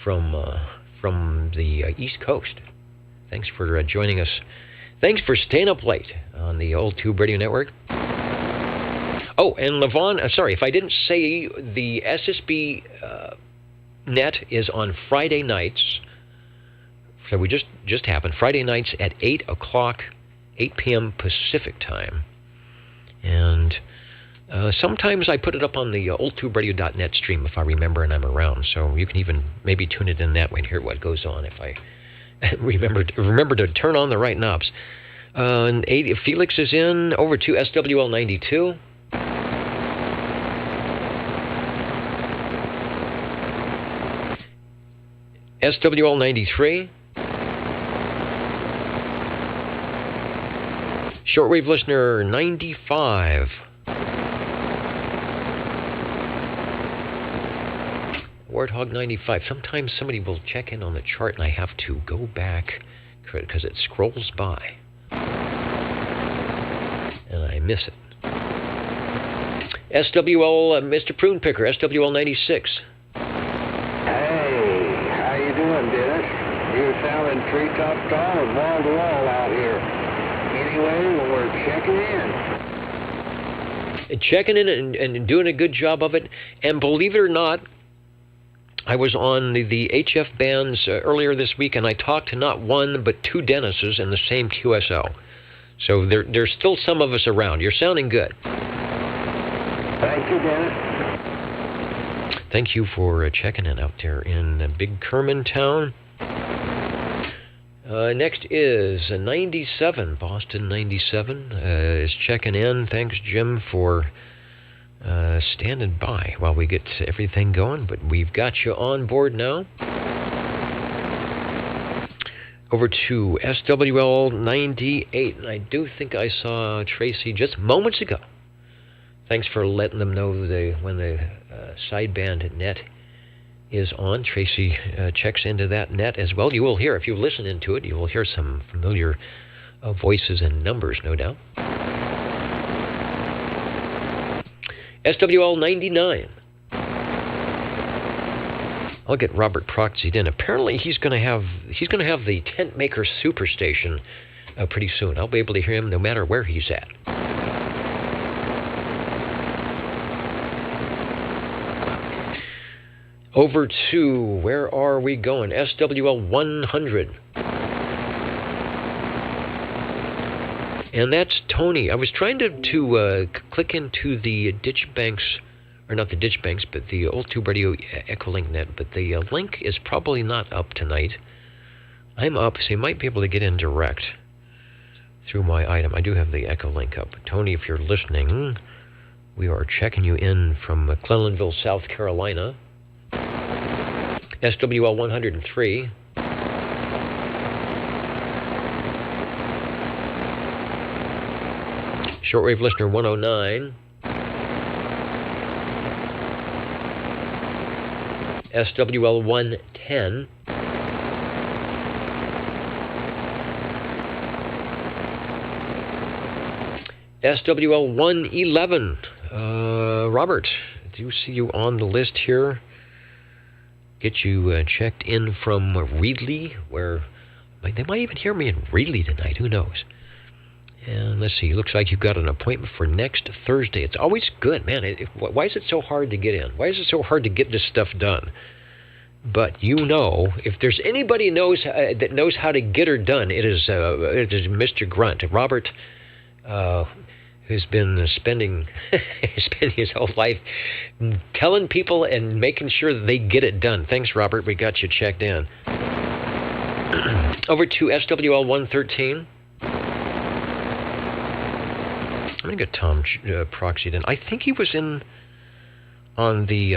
from the East Coast. Thanks for joining us. Thanks for staying up late on the Old Tube Radio Network. Oh, and Levon, sorry, if I didn't say, the SSB net is on Friday nights. So we just happened. Friday nights at 8 o'clock, 8 p.m. Pacific time. And Sometimes I put it up on the oldtuberadio.net stream if I remember and I'm around, so you can even maybe tune it in that way and hear what goes on if I remember to turn on the right knobs. And Felix is in, over to SWL 92. SWL 93. Shortwave listener 95. Warthog 95. Sometimes somebody will check in on the chart and I have to go back because it scrolls by. And I miss it. SWL, Mr. Prune Picker, SWL 96. Hey, how you doing, Dennis? You're sounding treetop tall and wall to wall out here. Anyway, we're checking in. Checking in and doing a good job of it. And believe it or not, I was on the HF bands earlier this week, and I talked to not one but two Dennises in the same QSL. So there's still some of us around. You're sounding good. Thank you, Dennis. Thank you for checking in out there in Big Kerman Town. Next is 97, Boston 97 is checking in. Thanks, Jim, for standing by while we get everything going, but we've got you on board now. Over to SWL 98, and I do think I saw Tracy just moments ago. Thanks for letting them know when the sideband net is on. Tracy checks into that net as well. You will hear, if you listen into it, you will hear some familiar voices and numbers, no doubt. SWL 99. I'll get Robert proxied in. Apparently he's going to have the Tent Maker Superstation pretty soon. I'll be able to hear him no matter where he's at. Over to, where are we going? SWL 100. And that's Tony. I was trying to click into the Ditch Banks, or not the Ditch Banks, but the Old Tube Radio Echolink net, but the link is probably not up tonight. I'm up, so you might be able to get in direct through my item. I do have the Echolink up. Tony, if you're listening, we are checking you in from Clevelandville, South Carolina. SWL 103. Shortwave listener 109. SWL 110. SWL 111. Robert, do you see you on the list here? Get you checked in from Reedley, where they might even hear me in Reedley tonight. Who knows? And let's see. Looks like you've got an appointment for next Thursday. It's always good, man. Why is it so hard to get in? Why is it so hard to get this stuff done? But you know, if there's anybody that knows how to get her done, it is Mr. Grunt, Robert, who's been spending his whole life telling people and making sure that they get it done. Thanks, Robert. We got you checked in. Over to SWL 113. I'm going to get Tom proxied in. I think he was in on the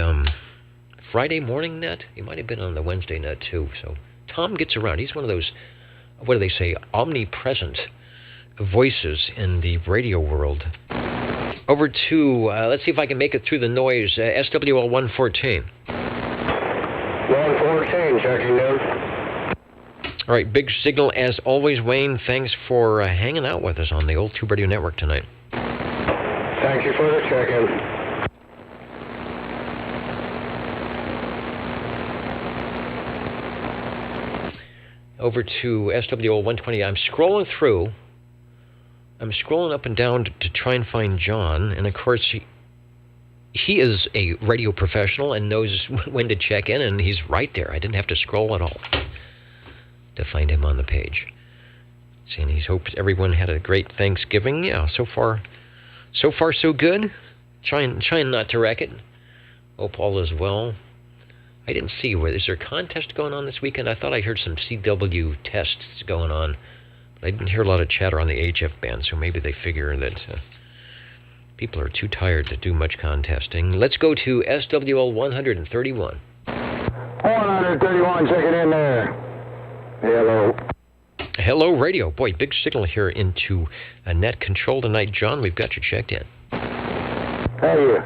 Friday morning net. He might have been on the Wednesday net, too. So Tom gets around. He's one of those, what do they say, omnipresent voices in the radio world. Over to, let's see if I can make it through the noise, SWL 114. 114, checking in. All right, big signal as always, Wayne. Thanks for hanging out with us on the Old Tube Radio Network tonight. Thank you for the check-in. Over to SWL 120. I'm scrolling up and down to try and find John, and of course he is a radio professional and knows when to check in, and he's right there. I didn't have to scroll at all to find him on the page. Saying he hopes everyone had a great Thanksgiving. Yeah, so far so good. Trying not to wreck it. Hope all is well. I didn't see, is there a contest going on this weekend? I thought I heard some CW tests going on, but I didn't hear a lot of chatter on the HF band, so maybe they figure that people are too tired to do much contesting. Let's go to SWL 131. 131, checking in there. Hello. Hello, radio. Boy, big signal here into net control tonight. John, we've got you checked in. How are you?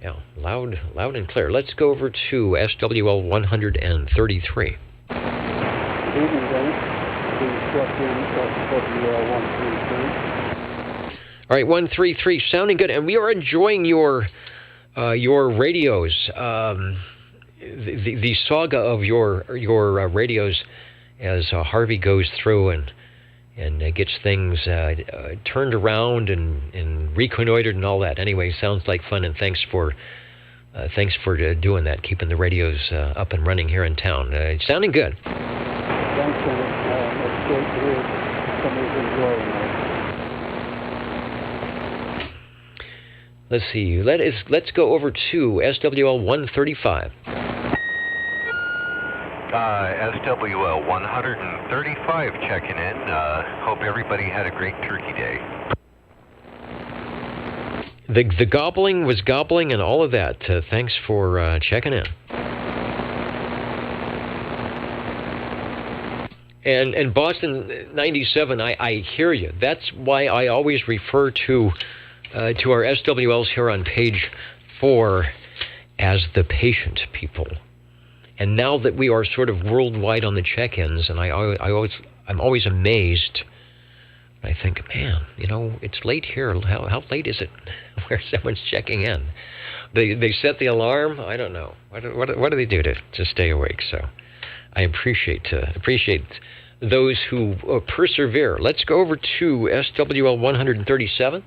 Yeah, loud and clear. Let's go over to SWL 133. Evening, Dennis. Please check in SWL 133. All right, 133, sounding good, and we are enjoying your radios. The saga of your radios as Harvey goes through and gets things turned around and reconnoitered and all that. Anyway, sounds like fun, and thanks for doing that, keeping the radios up and running here in town. Sounding good. Thanks, Dennis. It's great to hear somebody's enjoying it. Let's see. Let's go over to SWL 135. SWL 135 checking in. Hope everybody had a great Turkey Day. The gobbling was gobbling and all of that. Thanks for checking in. And Boston 97, I hear you. That's why I always refer to our SWLs here on page 4 as the patient people. And now that we are sort of worldwide on the check-ins, and I'm always amazed. I think, man, it's late here. How late is it where someone's checking in? They set the alarm? I don't know. What do they do to stay awake? So I appreciate those who persevere. Let's go over to SWL 137.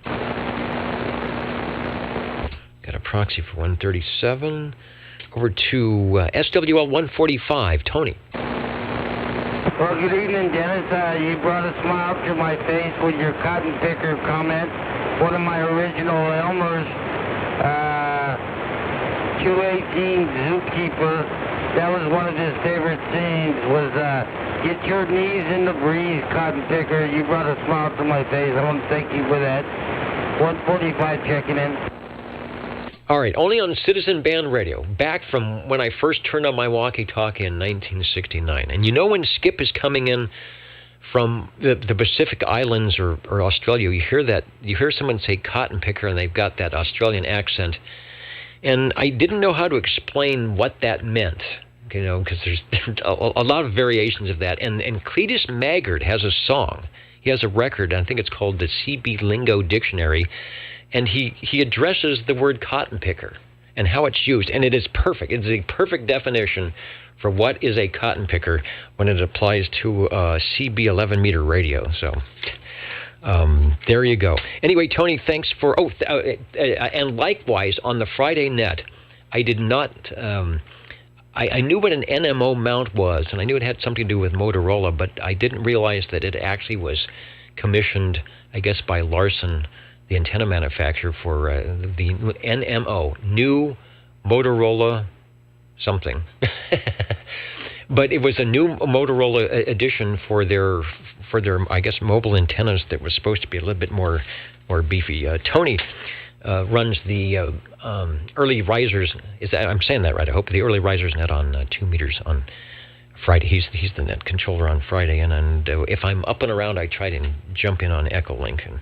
Got a proxy for 137. Over to SWL 145, Tony. Well, good evening, Dennis. You brought a smile to my face with your cotton picker comment. One of my original Elmer's 218 Zookeeper, that was one of his favorite scenes, was get your knees in the breeze, cotton picker. You brought a smile to my face. I want to thank you for that. 145 checking in. All right, only on Citizen Band Radio, back from when I first turned on my walkie-talkie in 1969. And when Skip is coming in from the Pacific Islands or Australia, you hear someone say cotton picker, and they've got that Australian accent. And I didn't know how to explain what that meant, because there's a lot of variations of that. And Cletus Maggard has a song. He has a record, I think it's called the CB Lingo Dictionary. And he addresses the word cotton picker and how it's used. And it is perfect. It's a perfect definition for what is a cotton picker when it applies to a CB 11-meter radio. So there you go. Anyway, Tony, thanks for... and likewise, on the Friday net, I did not... I knew what an NMO mount was, and I knew it had something to do with Motorola, but I didn't realize that it actually was commissioned, I guess, by Larson, the antenna manufacturer, for the NMO, New Motorola something. But it was a new Motorola edition for their I guess, mobile antennas that was supposed to be a little bit more beefy. Tony runs the early risers. I'm saying that right? I hope the early risers net on 2 meters on Friday. He's the net controller on Friday, and if I'm up and around, I try to jump in on Echolink, and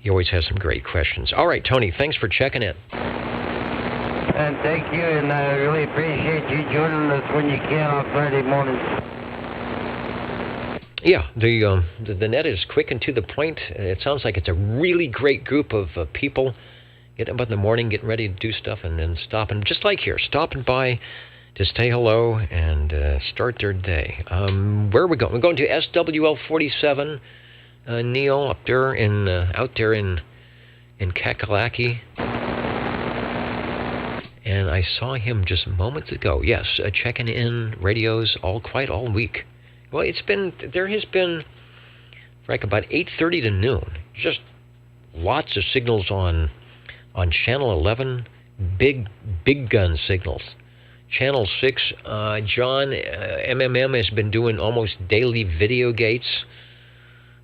he always has some great questions. All right, Tony, thanks for checking in. And thank you, and I really appreciate you joining us when you can on Friday mornings. Yeah, the net is quick and to the point. It sounds like it's a really great group of people getting up in the morning, getting ready to do stuff, and then stopping, just like here, stopping by to say hello and start their day. Where are we going? We're going to SWL 47. Neil up there out there in Kakalaki, and I saw him just moments ago. Yes, checking in radios all week. Well, there has been like about 8:30 to noon, just lots of signals on Channel 11, big gun signals. Channel 6, John, MMM has been doing almost daily video gates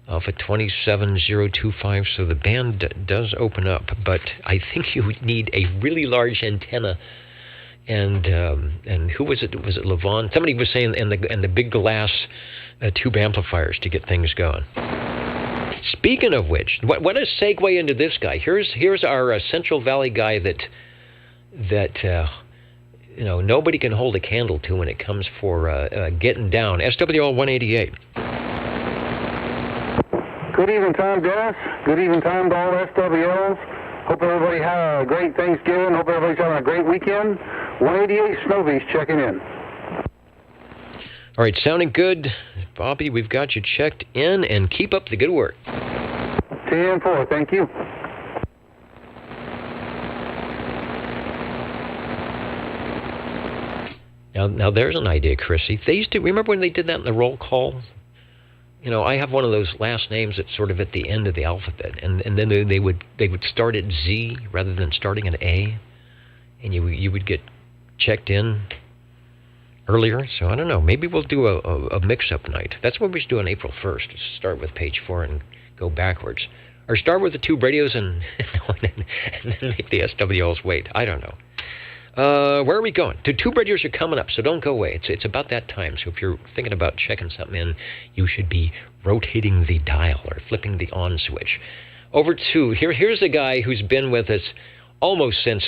for 27025, so the band does open up, but I think you need a really large antenna. And who was it? Was it Levon? Somebody was saying, and the big glass tube amplifiers to get things going. Speaking of which, what a segue into this guy. Here's our Central Valley guy that nobody can hold a candle to when it comes for getting down. SWL 188. Good evening time, Dennis. Good evening time to all SWLs. Hope everybody had a great Thanksgiving. Hope everybody's having a great weekend. 188 Snowbeast checking in. All right, sounding good. Bobby, we've got you checked in, and keep up the good work. 10-4, thank you. Now there's an idea, Chrissy. They used to, remember when they did that in the roll call? I have one of those last names that's sort of at the end of the alphabet, and then they would start at Z rather than starting at A, and you would get checked in earlier. So I don't know. Maybe we'll do a mix-up night. That's what we should do on April 1st. Start with page 4 and go backwards, or start with the tube radios and then make the SWLs wait. I don't know. Where are we going? The tube radios are coming up, so don't go away. It's about that time. So if you're thinking about checking something in, you should be rotating the dial or flipping the on switch. Over to here's a guy who's been with us almost since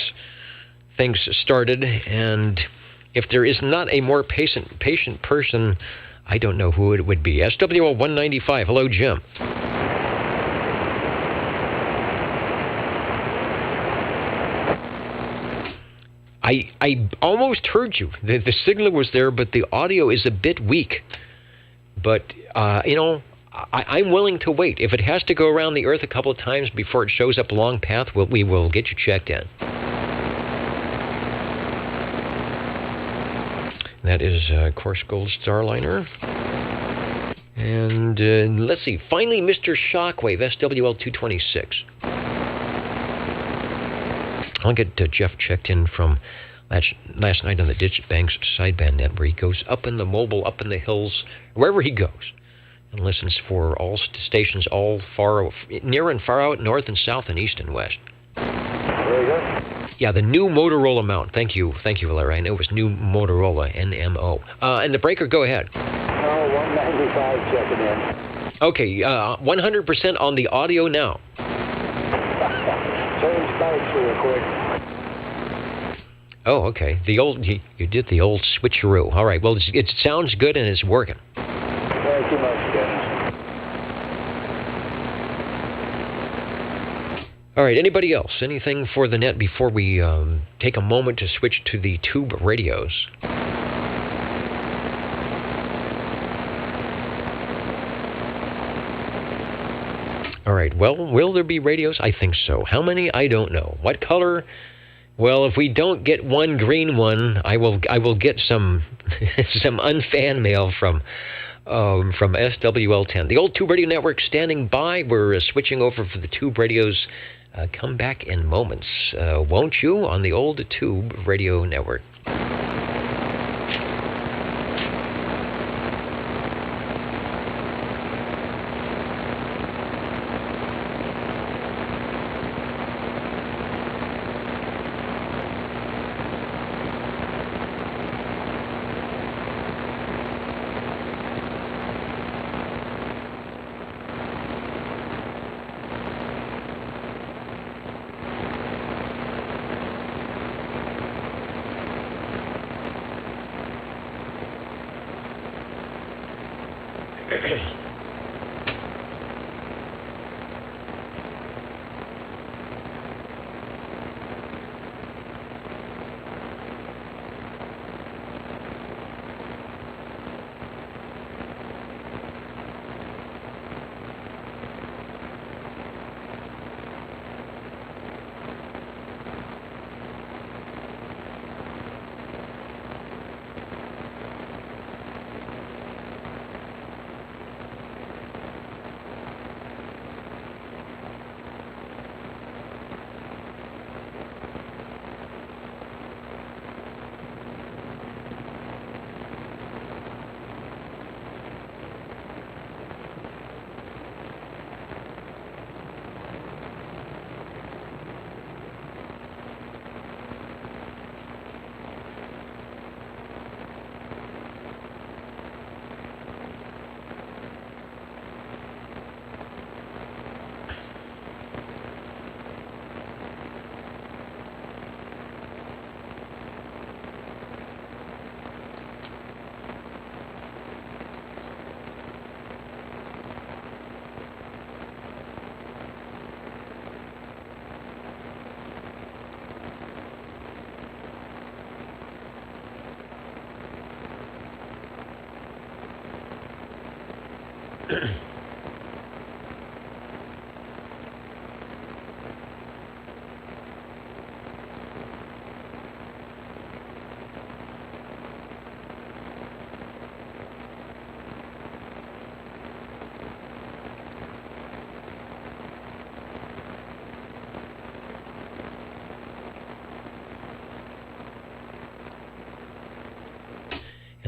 things started, and if there is not a more patient person, I don't know who it would be. SWL 195. Hello, Jim. I almost heard you. The signal was there, but the audio is a bit weak. But, I'm willing to wait. If it has to go around the Earth a couple of times before it shows up a long path, we will get you checked in. That is, of course, Gold Starliner. And let's see. Finally, Mr. Shockwave, SWL 226. I'll get Jeff checked in from last night on the Digit Bank's sideband net, where he goes up in the mobile, up in the hills, wherever he goes, and listens for all stations all near and far out, north and south and east and west. Very good. Yeah, the new Motorola mount. Thank you, Larry. I know it was new Motorola, NMO. And the breaker, go ahead. 195 checking in. Okay, 100% on the audio now. Change spikes real quick. Oh, okay. You did the old switcheroo. All right. Well, it sounds good and it's working. Thank you much, Dennis. All right. Anybody else? Anything for the net before we take a moment to switch to the tube radios? All right. Well, will there be radios? I think so. How many? I don't know. What color? Well, if we don't get one green one, I will get some some unfan mail from SWL 10. The old Tube Radio Network standing by. We're switching over for the Tube radios. Come back in moments, won't you? On the old Tube Radio Network.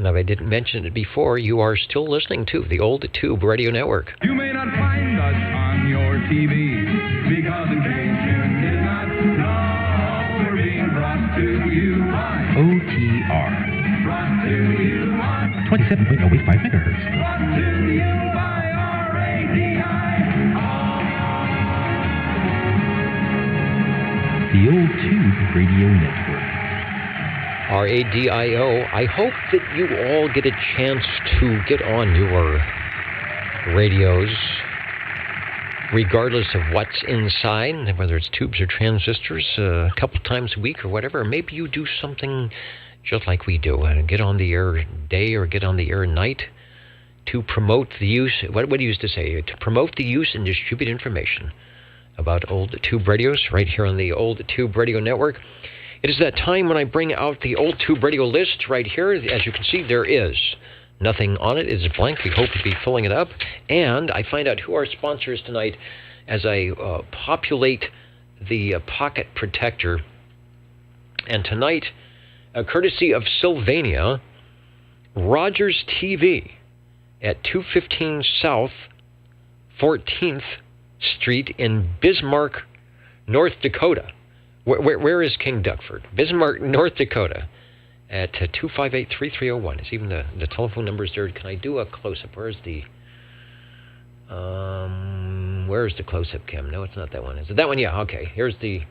And if I didn't mention it before, you are still listening to the Old Tube Radio Network. You may not find us on your TV because in case you did not know, we're being brought to you by OTR. Brought to you by 27.085 megahertz. Brought to you by RADI. The Old Tube Radio Network. RADIO. I hope that you all get a chance to get on your radios, regardless of what's inside, whether it's tubes or transistors, a couple times a week or whatever. Maybe you do something just like we do, get on the air day or get on the air night to promote the use, what do you used to say, to promote the use and distribute information about old tube radios right here on the Old Tube Radio Network. It is that time when I bring out the Old Tube Radio list right here. As you can see, there is nothing on it. It is blank. We hope to be filling it up. And I find out who our sponsor is tonight as I populate the pocket protector. And tonight, courtesy of Sylvania, Rogers TV at 215 South 14th Street in Bismarck, North Dakota. Where is King Duckford? Bismarck, North Dakota, at 258-3301. It's even the telephone number is there. Can I do a close-up? Where's the close-up cam? No, it's not that one. Is it that one? Yeah. Okay. Here's the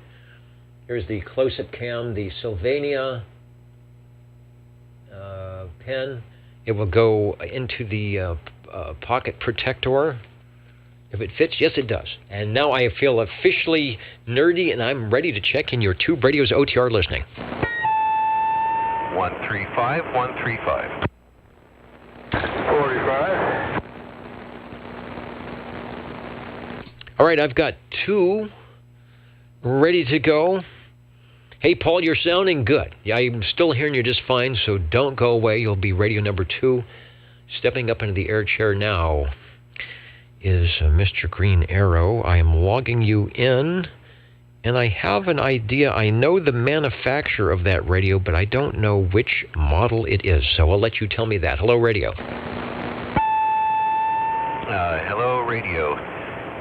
close-up cam. The Sylvania pen. It will go into the pocket protector. If it fits, yes, it does. And now I feel officially nerdy, and I'm ready to check in your Tube Radio's OTR listening. 135, 135. 45. All right, I've got two ready to go. Hey, Paul, you're sounding good. Yeah, I'm still hearing you just fine, so don't go away. You'll be radio number 2. Stepping up into the air chair now is Mr. Green Arrow. I am logging you in, and I have an idea. I know the manufacturer of that radio, but I don't know which model it is, so I'll let you tell me that. Hello, radio. Hello, radio.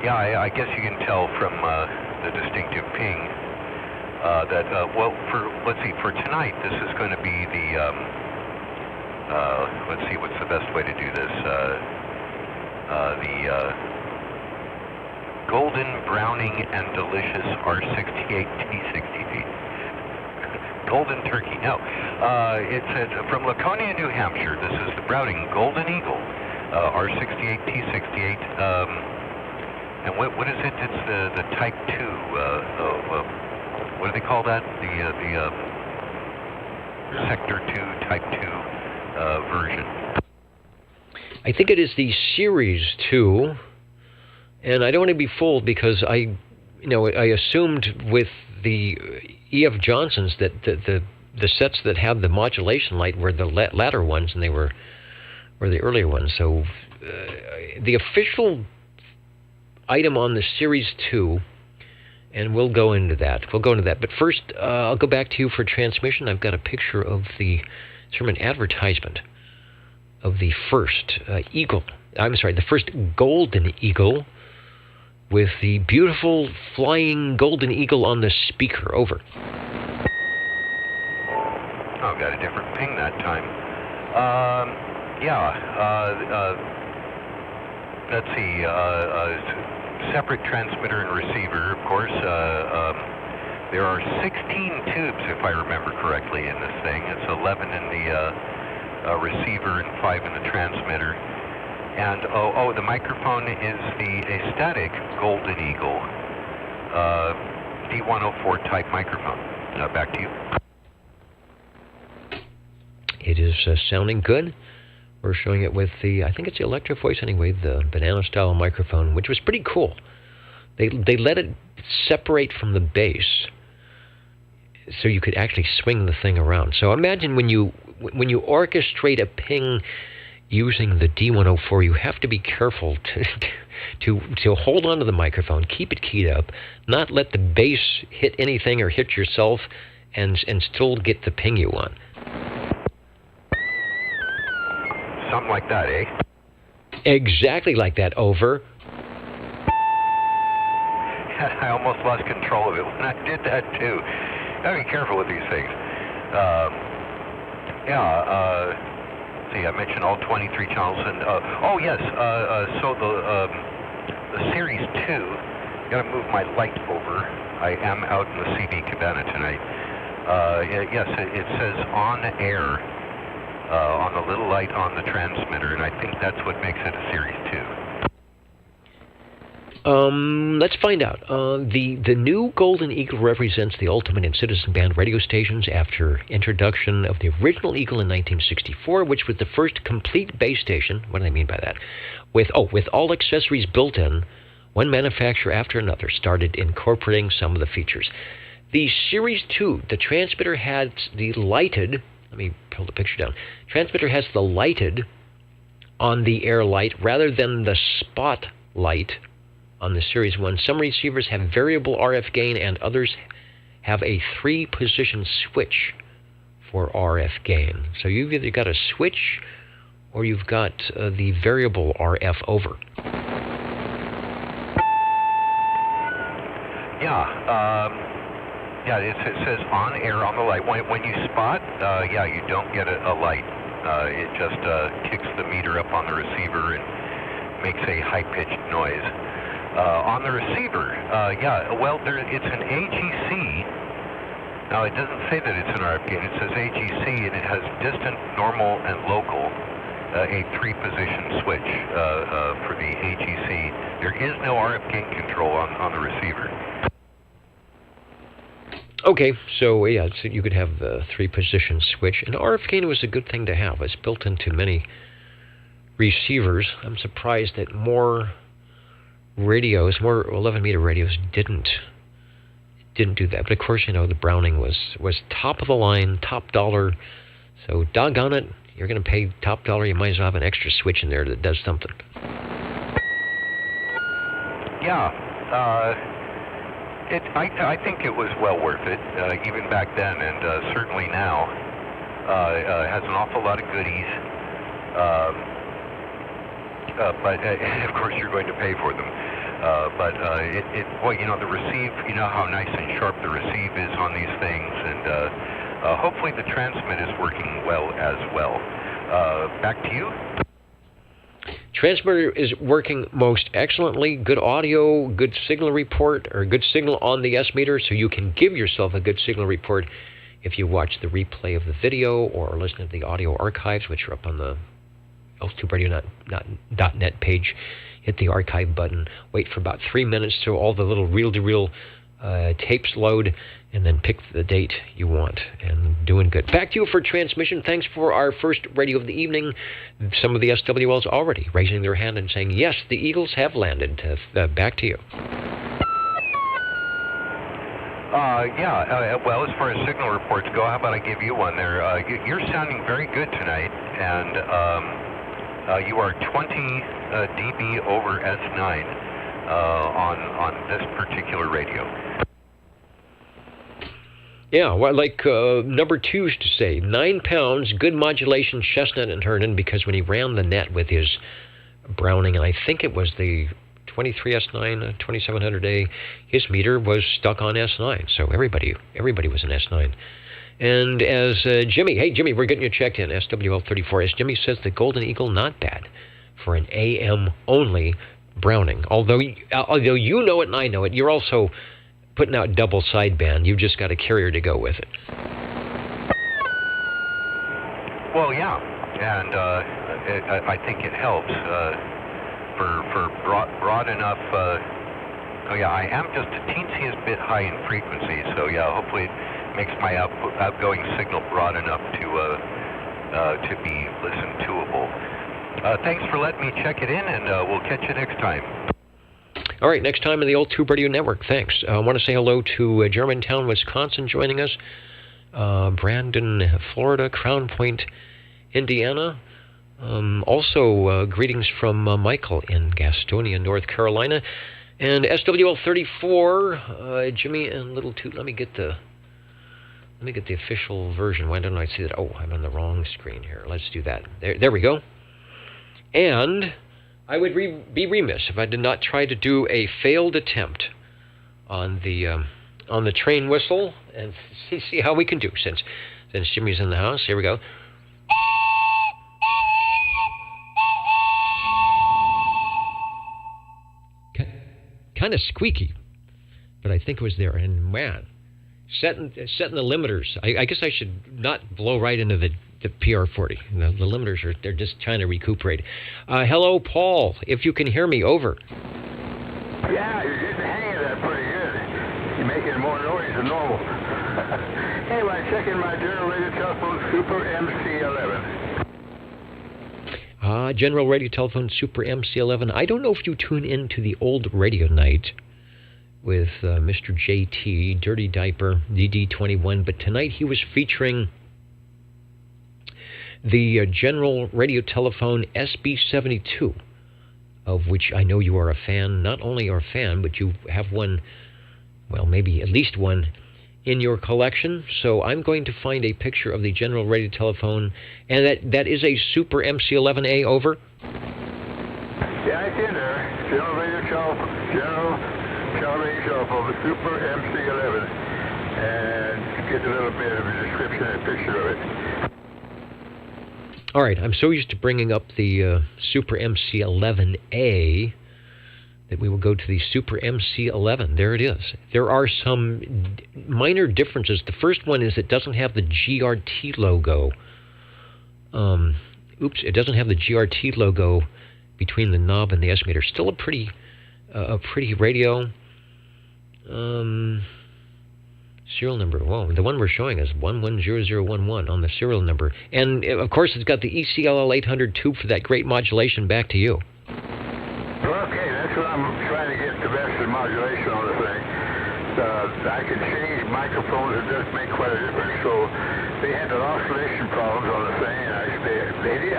Yeah, I guess you can tell from the distinctive ping that, let's see, for tonight, this is going to be the, let's see, what's the best way to do this? The Golden Browning and Delicious R68 T60. Golden Turkey. No. It's from Laconia, New Hampshire. This is the Browning Golden Eagle R68 T68. And what is it? It's the Type 2. What do they call that? The Sector 2 Type 2 version. I think it is the Series 2, and I don't want to be fooled because I assumed with the E.F. Johnsons that the sets that have the modulation light were the latter ones, and they were the earlier ones. So the official item on the Series 2, and we'll go into that. But first, I'll go back to you for transmission. I've got a picture of the advertisement of the first the first Golden Eagle, with the beautiful flying Golden Eagle on the speaker. Over. Oh, got a different ping that time. Let's see. Separate transmitter and receiver, of course. There are 16 tubes, if I remember correctly, in this thing. It's 11 in the receiver and 5 in the transmitter. And the microphone is a static Golden Eagle D104 type microphone. Back to you. It is sounding good. We're showing it with the, I think it's the Electro Voice anyway, the banana-style microphone, which was pretty cool. They let it separate from the bass, so you could actually swing the thing around. So imagine when you orchestrate a ping using the D104, you have to be careful to hold onto the microphone, keep it keyed up, not let the bass hit anything or hit yourself, and still get the ping you want. Something like that, eh? Exactly like that. Over. I almost lost control of it when I did that too. Gotta be careful with these things. See, I mentioned all 23 channels, and so the Series 2. Gotta move my light over. I am out in the CD cabana tonight. Yes, it says on air on the little light on the transmitter, and I think that's what makes it a Series 2. Let's find out. The new Golden Eagle represents the ultimate in citizen band radio stations after introduction of the original Eagle in 1964, which was the first complete base station. What do I mean by that? With all accessories built in, one manufacturer after another started incorporating some of the features. The Series 2, the transmitter has the lighted, let me pull the picture down. Transmitter has the lighted on the air light rather than the spotlight on the Series 1. Some receivers have variable RF gain and others have a 3-position switch for RF gain. So you've either got a switch or you've got the variable RF over. It says on air on the light. When you spot, you don't get a light. It just kicks the meter up on the receiver and makes a high-pitched noise. On the receiver, it's an AGC. Now, it doesn't say that it's an RF gain. It says AGC, and it has distant, normal, and local, a 3-position switch for the AGC. There is no RF gain control on the receiver. Okay, so you could have the 3-position switch. And RF gain was a good thing to have. It's built into many receivers. I'm surprised that more 11-meter radios didn't do that. But of course, the Browning was top of the line, top dollar. So doggone it, you're going to pay top dollar. You might as well have an extra switch in there that does something. I think it was well worth it, even back then, and certainly now. It has an awful lot of goodies. But of course you're going to pay for them. The receive, how nice and sharp the receive is on these things, and hopefully the transmit is working well as well. Back to you. Transmitter is working most excellently. Good audio, good signal report, or good signal on the S-meter, so you can give yourself a good signal report if you watch the replay of the video or listen to the audio archives, which are up on the altuberadio.net page. Hit the archive button, wait for about 3 minutes till all the little reel-to-reel tapes load, and then pick the date you want. And doing good. Back to you for transmission. Thanks for our first radio of the evening. Some of the SWLs already raising their hand and saying, yes, the Eagles have landed. Back to you. Well, as far as signal reports go, how about I give you one there? You're sounding very good tonight, and you are 20 dB over S9 on this particular radio. Yeah, well, like number 2 used to say, 9 pounds, good modulation, Chestnut and Herndon, because when he ran the net with his Browning, and I think it was the 23S9, 2700A, his meter was stuck on S9, so everybody was an S9. And as Jimmy, we're getting you checked in, SWL34. As Jimmy says, the Golden Eagle, not bad for an AM-only Browning. Although you know it and I know it, you're also putting out double sideband. You've just got a carrier to go with it. Well, yeah, and I think it helps for broad enough. I am just a teensy bit high in frequency, so hopefully it makes my outgoing signal broad enough to to be listen toable. Thanks for letting me check it in, and we'll catch you next time. All right, next time on the Old Tube Radio Network. Thanks. I want to say hello to Germantown, Wisconsin, joining us. Brandon, Florida, Crown Point, Indiana. Also, greetings from Michael in Gastonia, North Carolina. And SWL34, Jimmy and Little Toot. Let me get the official version. Why don't I see that? Oh, I'm on the wrong screen here. Let's do that. There we go. And I would be remiss if I did not try to do a failed attempt on the train whistle and see how we can do since Jimmy's in the house. Here we go. Kind of squeaky, but I think it was there. And man, setting the limiters. I guess I should not blow right into the PR40. The limiters they're just trying to recuperate. Hello, Paul. If you can hear me, over. Yeah, you're getting the hang of that pretty good. You're making more noise than normal. Anyway, checking my General Radio Telephone Super MC11. General Radio Telephone Super MC11. I don't know if you tune into the old radio night with Mr. JT, Dirty Diaper, DD21, but tonight he was featuring the General Radio Telephone SB72, of which I know you are a fan. Not only are a fan, but you have one, well, maybe at least one in your collection. So I'm going to find a picture of the General Radio Telephone, and that is a Super MC11A, over. Yeah, I see it there. General Radio Telephone, the Super MC11, and get a little bit of a description and a picture of it. All right, I'm so used to bringing up the Super MC11A that we will go to the Super MC11. There it is. There are some minor differences. The first one is it doesn't have the GRT logo. It doesn't have the GRT logo between the knob and the estimator. Still a pretty radio. Serial number. Whoa, the one we're showing is 110011 on the serial number. And, of course, it's got the ECLL 800 tube for that great modulation. Back to you. Okay, that's what I'm trying to get the best of modulation on the thing. I can change microphones. It does make quite a difference. So they had the oscillation problems on the thing, and I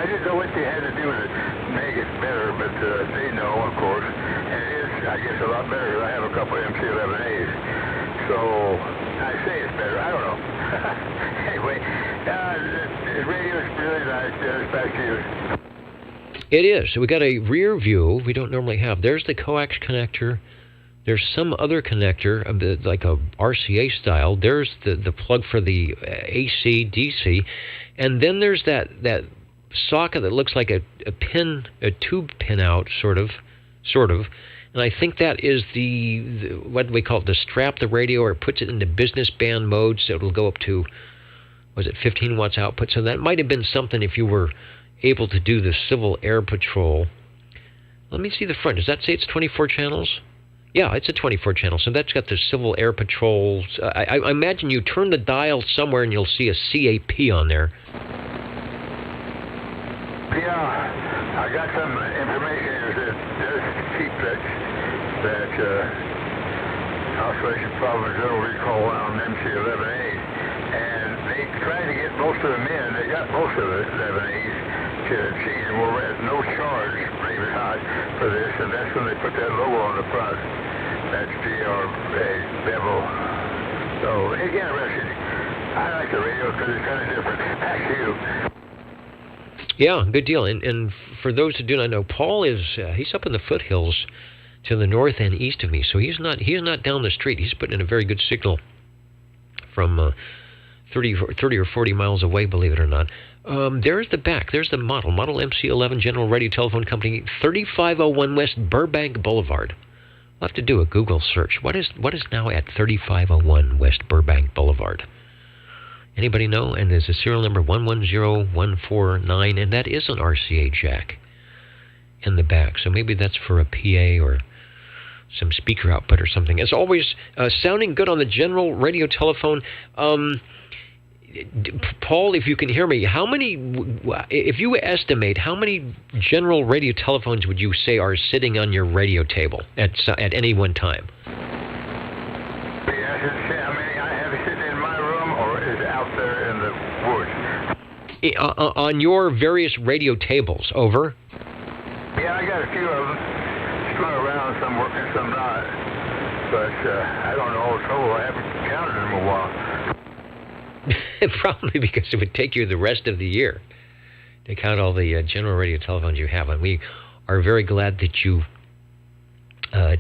didn't know what they had to do to make it better, but they know, of course. And it is, I guess, a lot better because I have a couple of MC11As. So I say it's better. I don't know. Anyway, the radio is really nice. Back to you. It is. So we got a rear view we don't normally have. There's the coax connector. There's some other connector, like a RCA style. There's the plug for the AC, DC. And then there's that socket that looks like a tube pin out, sort of. And I think that is the what do we call it, the strap the radio, or it puts it into business band mode, so it'll go up to, 15 watts output. So that might have been something if you were able to do the Civil Air Patrol. Let me see the front. Does that say it's 24 channels? Yeah, it's a 24 channel. So that's got the Civil Air Patrol. I imagine you turn the dial somewhere and you'll see a CAP on there. Yeah, I got some information that does keep that oscillation problem zero recall on MC11A, and they tried to get most of them in. They got most of the 11As to change them over at no charge, believe it or not, for this, and that's when they put that logo on the front. That's GRA bevel. So it got interesting. I like the radio because it's kind of different. Back to you. Yeah, good deal. And for those who do not know, Paul is he's up in the foothills to the north and east of me, so he's not down the street. He's putting in a very good signal from 30 or 40 miles away, believe it or not. There's the back. There's the model MC11 General Radio Telephone Company, 3501 West Burbank Boulevard. We'll have to do a Google search. What is now at 3501 West Burbank Boulevard? Anybody know? And there's a serial number 110149, and that is an RCA jack in the back. So maybe that's for a PA or some speaker output or something. As always, sounding good on the General Radio Telephone. Paul, if you can hear me, if you estimate, how many general radio telephones would you say are sitting on your radio table at any one time? I have it sitting in my room, or is it out there in the woods? On your various radio tables, over? Yeah, I got a few of them strung around, some working, some not. But I don't know, so I haven't counted them in a while. Probably because it would take you the rest of the year to count all the general radio telephones you have. And we are very glad that you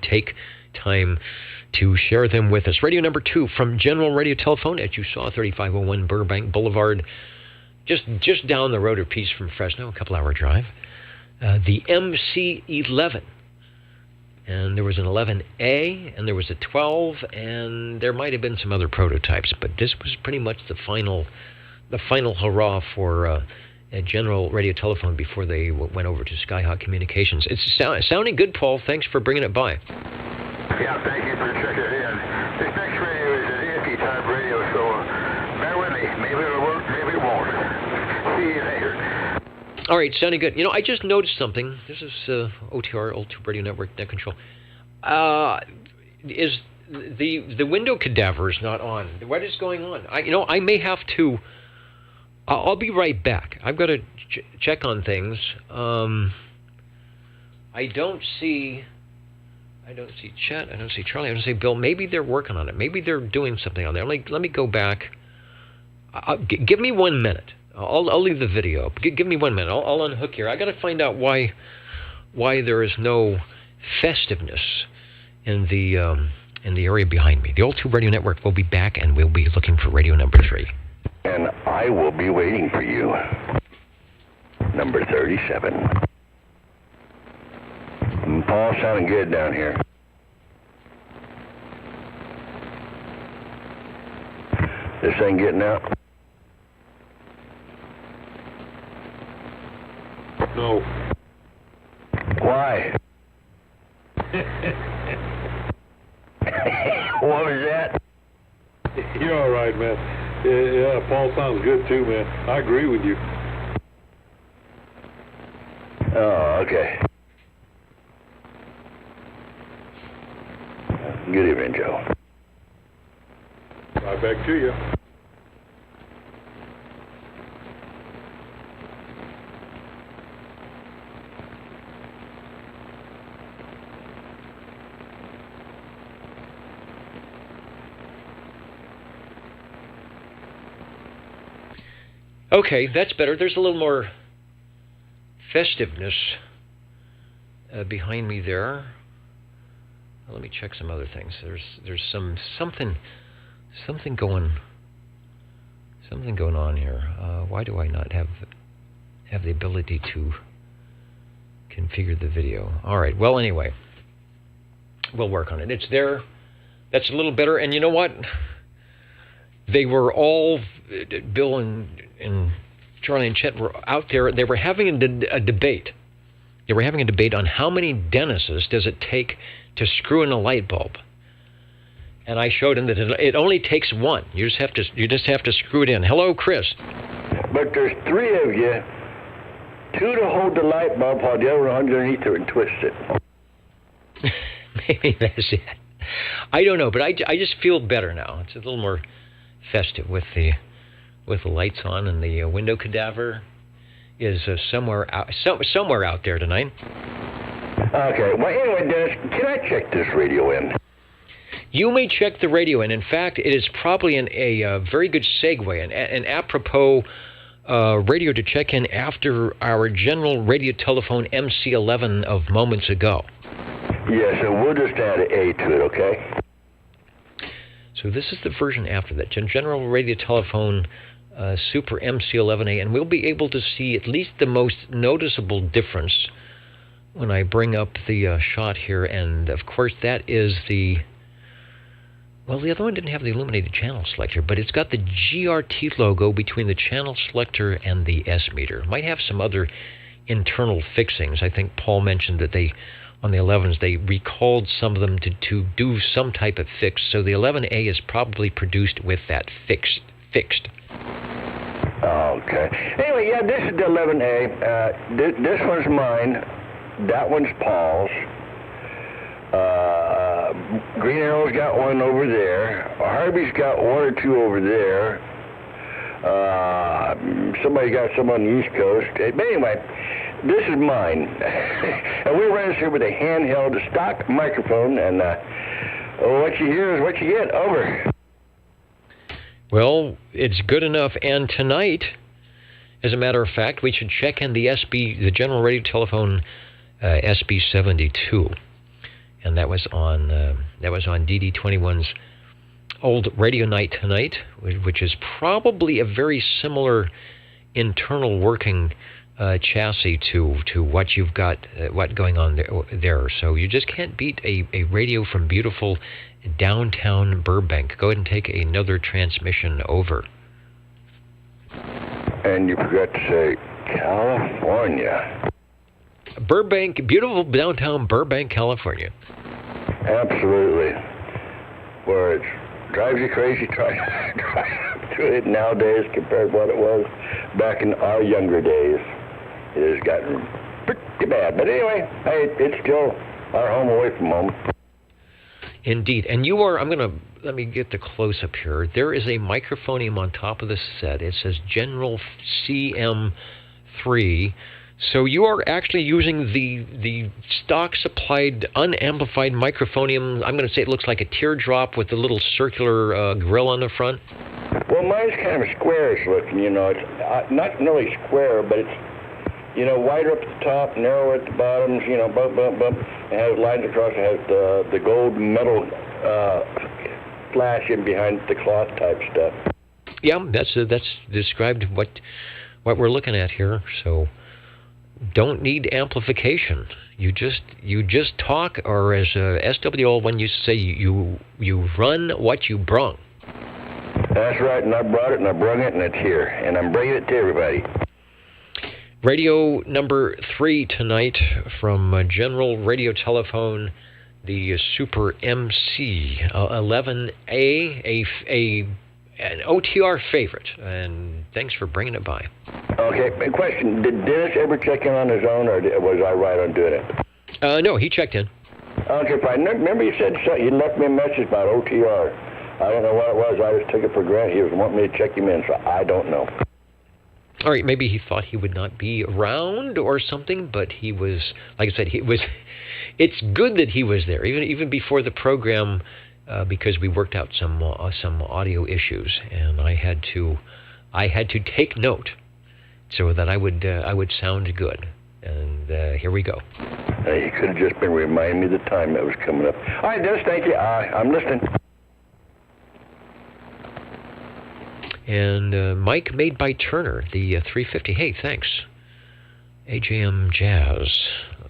take time to share them with us. Radio number 2 from General Radio Telephone, as you saw, 3501 Burbank Boulevard, just down the road a piece from Fresno, a couple-hour drive. The MC11. And there was an 11A, and there was a 12, and there might have been some other prototypes, but this was pretty much the final hurrah for a general radio telephone before they went over to Skyhawk Communications. It's sounding good, Paul. Thanks for bringing it by. Yeah, thank you for checking it in. This next radio is an anti-type radio, so bear with me. Maybe it'll work, maybe it won't. See you later. All right, sounding good. You know, I just noticed something. This is OTR, Old Tube Radio Network, Net Control. Is the window cadaver is not on? What is going on? I may have to. I'll be right back. I've got to check on things. I don't see Chet. I don't see Charlie. I don't see Bill. Maybe they're working on it. Maybe they're doing something on there. Let me go back. Give me 1 minute. I'll leave the video up. Give me 1 minute. I'll unhook here. I got to find out why there is no festiveness in the area behind me. The Old Tube Radio Network will be back, and we'll be looking for radio number 3. And I will be waiting for you. Number 37. Paul, sounding good down here. This thing getting out? No. Why? What was that? You're all right, man. Yeah, Paul sounds good too, man. I agree with you. Oh, okay. Good evening, Joe. Right back to you. Okay, that's better. There's a little more festiveness behind me there. Well, let me check some other things. There's something going on here. Why do I not have the ability to configure the video? All right. Well, anyway, we'll work on it. It's there. That's a little better. And you know what? They were all, Bill and Charlie and Chet were out there. They were having a debate. They were having a debate on how many Dennises does it take to screw in a light bulb. And I showed them that it only takes one. You just have to screw it in. Hello, Chris. But there's 3 of you. 2 to hold the light bulb while the other one underneath it and twist it. Maybe that's it. I don't know, but I just feel better now. It's a little more festive with the lights on, and the window cadaver is somewhere out there tonight. Okay. Well, anyway, Dennis, can I check this radio in? You may check the radio in. In fact, it is probably a very good segue, an apropos radio to check in after our general radio telephone MC11 of moments ago. Yeah, so we'll just add an A to it, okay? So this is the version after that, General Radio Telephone Super MC11A, and we'll be able to see at least the most noticeable difference when I bring up the shot here. And, of course, that is the... Well, the other one didn't have the illuminated channel selector, but it's got the GRT logo between the channel selector and the S meter. Might have some other internal fixings. I think Paul mentioned that on the 11s, they recalled some of them to do some type of fix. So the 11A is probably produced with that fixed. Okay. Anyway, yeah, this is the 11A. This one's mine. That one's Paul's. Green Arrow's got one over there. Harvey's got one or two over there. Somebody got some on the East Coast. But anyway, this is mine. And we run this here with a handheld stock microphone, and what you hear is what you get. Over. Well, it's good enough. And tonight, as a matter of fact, we should check in the General Radio Telephone SB72. And that was on DD21's old radio night tonight, which is probably a very similar internal working chassis to what you've got, what going on there. So you just can't beat a radio from beautiful downtown Burbank. Go ahead and take another transmission over. And you forgot to say California. Burbank, beautiful downtown Burbank, California. Absolutely. Where it drives you crazy trying to it nowadays compared to what it was back in our younger days. It has gotten pretty bad. But anyway, it's still our home away from home. Indeed. And you are, let me get the close-up here. There is a microphonium on top of the set. It says General CM3. So you are actually using the stock supplied unamplified microphonium. I'm going to say it looks like a teardrop with a little circular grill on the front. Well, mine's kind of squarish looking, you know. It's not really square, but it's, you know, wider up at the top, narrower at the bottoms, you know, bump. It has lines across. It has the gold metal flash in behind the cloth type stuff. Yeah, that's described what we're looking at here. So don't need amplification. You just talk, or as SWL when you say you run what you brung. That's right, and I brought it and I brung it and it's here, and I'm bringing it to everybody. Radio number 3 tonight from General Radio Telephone, the Super MC 11A, an OTR favorite, and thanks for bringing it by. Okay, question, did Dennis ever check in on his own, or was I right on doing it? No, he checked in. Okay, fine. Remember you said you left me a message about OTR. I don't know what it was. I just took it for granted. He was wanting me to check him in, so I don't know. All right, maybe he thought he would not be around or something, but he was, like I said, he was. It's good that he was there, even before the program, because we worked out some audio issues, and I had to take note so that I would sound good. And here we go. You could have just been reminding me the time that was coming up. All right, Dennis, thank you. I'm listening. And Mike made by Turner, the 350. Hey, thanks. AJM Jazz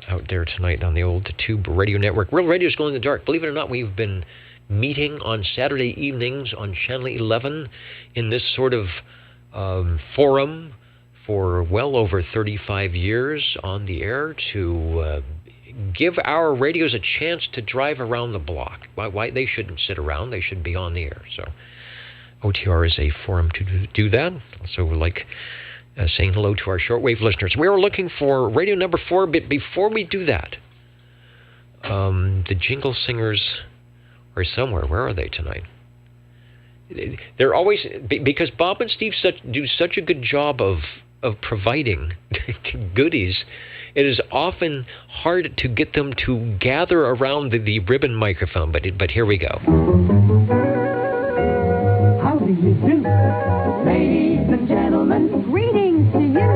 out there tonight on the old Tube Radio Network. Real Radio's Glow in the Dark. Believe it or not, we've been meeting on Saturday evenings on Channel 11 in this sort of forum for well over 35 years on the air to give our radios a chance to drive around the block. Why they shouldn't sit around, they should be on the air. So OTR is a forum to do that. Also, like saying hello to our shortwave listeners. We are looking for radio number 4, but before we do that, the Jingle Singers are somewhere. Where are they tonight? They're always, because Bob and Steve do such a good job of providing goodies, it is often hard to get them to gather around the ribbon microphone, but here we go. How do you do? Ladies and gentlemen, greetings to you.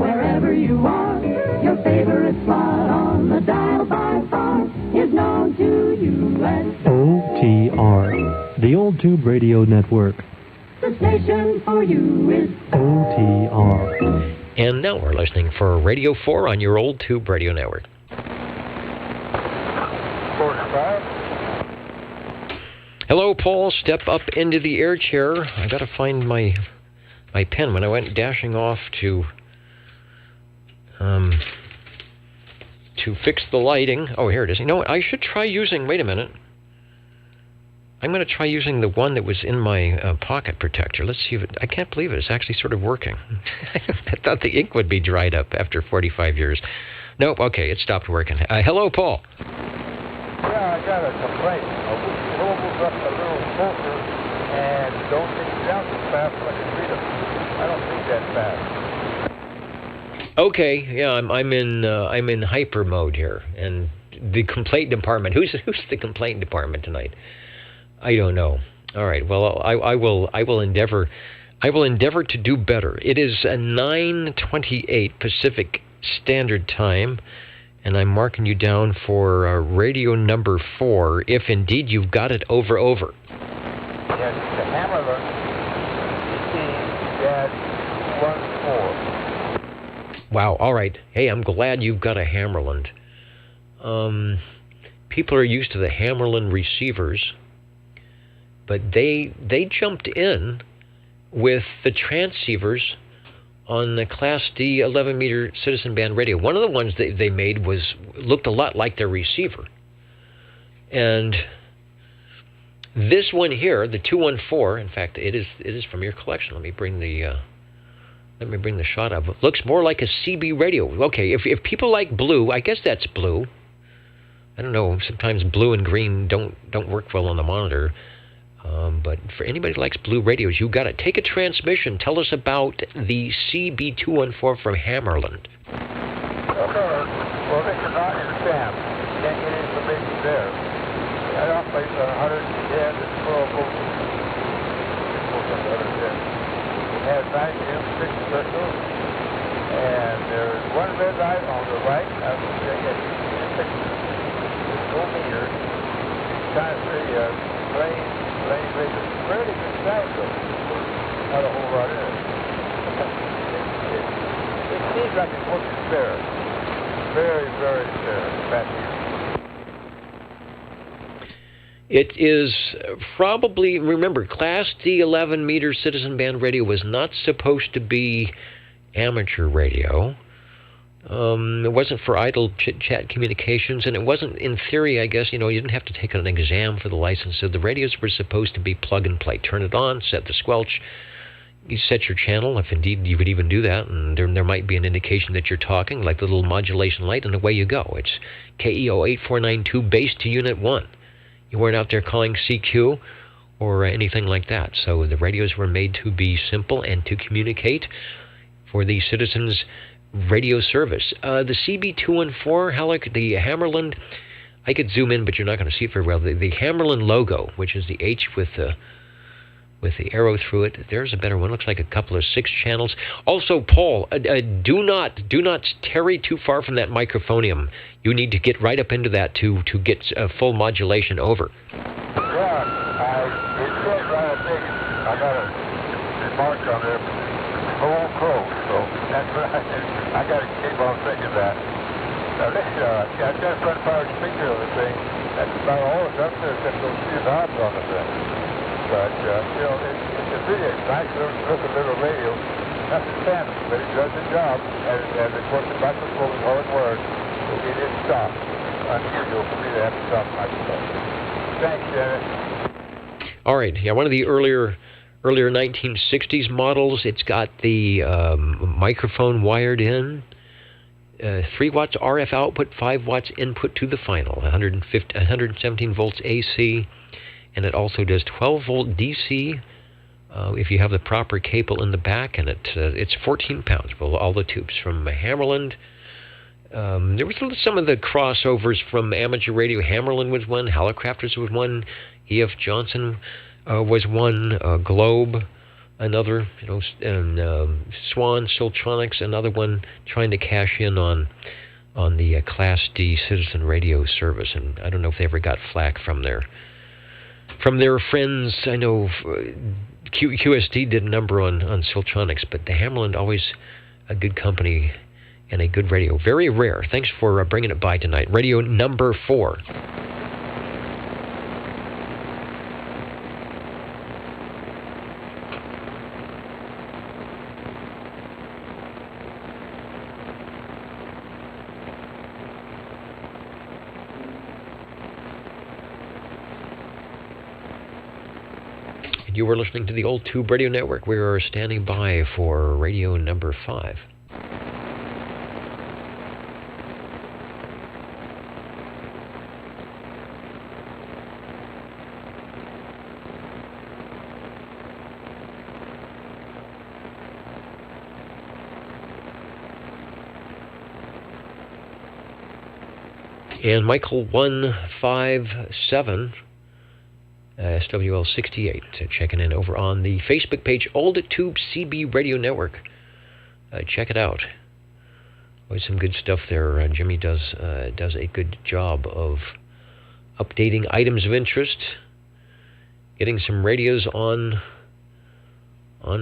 Wherever you are, your favorite spot on the dial by far is known to you as OTR, the Old Tube Radio Network. The station for you is OTR. And now we're listening for Radio 4 on your Old Tube Radio Network. 45. Hello, Paul. Step up into the air chair. I got to find my pen when I went dashing off to fix the lighting. Oh, here it is. You know what? I should try using. Wait a minute. I'm going to try using the one that was in my pocket protector. Let's see if I can't believe it. It's actually sort of working. I thought the ink would be dried up after 45 years. Nope, okay, it stopped working. Hello, Paul. Yeah, I got a complaint. A wheel moves up a little closer and don't take it down so fast like a freedom. I don't think that fast. Okay, yeah, I'm in hyper mode here, and the complaint department. Who's the complaint department tonight? I don't know. All right. Well, I will endeavor to do better. It is 9:28 Pacific Standard Time, and I'm marking you down for radio number 4, if indeed you've got it over. Yes, the Hammerland EC-14. Wow. All right. Hey, I'm glad you've got a Hammerland. People are used to the Hammerland receivers, but they jumped in with the transceivers on the Class D 11-meter citizen band radio. One of the ones that they made looked a lot like their receiver. And this one here, the 214, in fact, it is from your collection. Let me bring the shot up. It looks more like a CB radio. Okay, if people like blue, I guess that's blue. I don't know. Sometimes blue and green don't work well on the monitor. But for anybody who likes blue radios, you got to take a transmission. Tell us about the CB214 from Hammerland. Well, they cannot understand. You can't get information there. That operates on 110 and 12 volts. It has 96 crystals, and there's one red light on the right. I will say it's 6 meter. It's kind of plain radio. Fairly good size, though. Not a whole lot in it. It seems like it's working fair. Very, very fair. Back here. It is probably, remember, Class D 11-meter citizen band radio was not supposed to be amateur radio. It wasn't for idle chit-chat communications, and it wasn't, in theory, I guess, you didn't have to take an exam for the license. So the radios were supposed to be plug and play. Turn it on, set the squelch, you set your channel, if indeed you would even do that, and there might be an indication that you're talking, like the little modulation light, and away you go. It's KEO 8492 base to Unit 1. You weren't out there calling CQ or anything like that. So the radios were made to be simple and to communicate for the citizens' radio service. The CB214, Halleck, the Hammerland, I could zoom in, but you're not going to see it very well. The Hammerland logo, which is the H with the arrow through it. There's a better one. Looks like a couple of 6 channels. Also, Paul, do not tarry too far from that microphonium. You need to get right up into that to get full modulation over. Yeah, it says right up there. I got a remark on there. Whole crow, so that's right. I got to keep on thinking that. Now, this, I just run power speaker of the thing. That's about all it's up there except those few knobs on the thing. But, it's a really nice looking little radio. Nothing fancy, but it does the job. And of course, the microphone is hard work. It didn't stop. Unusual for me to have to stop the microphone. Thanks, Dennis. All right. Yeah, one of the earlier 1960s models. It's got the microphone wired in. 3 watts RF output, 5 watts input to the final. 117 volts AC. And it also does 12-volt DC if you have the proper cable in the back, and it's 14 pounds. Well, all the tubes from Hammerland. There was some of the crossovers from amateur radio. Hammerland was one, Hallicrafters was one, E.F. Johnson was one, Globe another, and Swan Siltronics another one, trying to cash in on the Class D citizen radio service. And I don't know if they ever got flack from their friends. I know QSD did a number on Siltronics, but the Hammerland, always a good company and a good radio. Very rare. Thanks for bringing it by tonight. Radio number 4. You were listening to the Old Tube Radio Network. We are standing by for radio number 5. And Michael 157, SWL 68, checking in over on the Facebook page, Old Tube CB Radio Network. Check it out. Always some good stuff there. Jimmy does a good job of updating items of interest, getting some radios on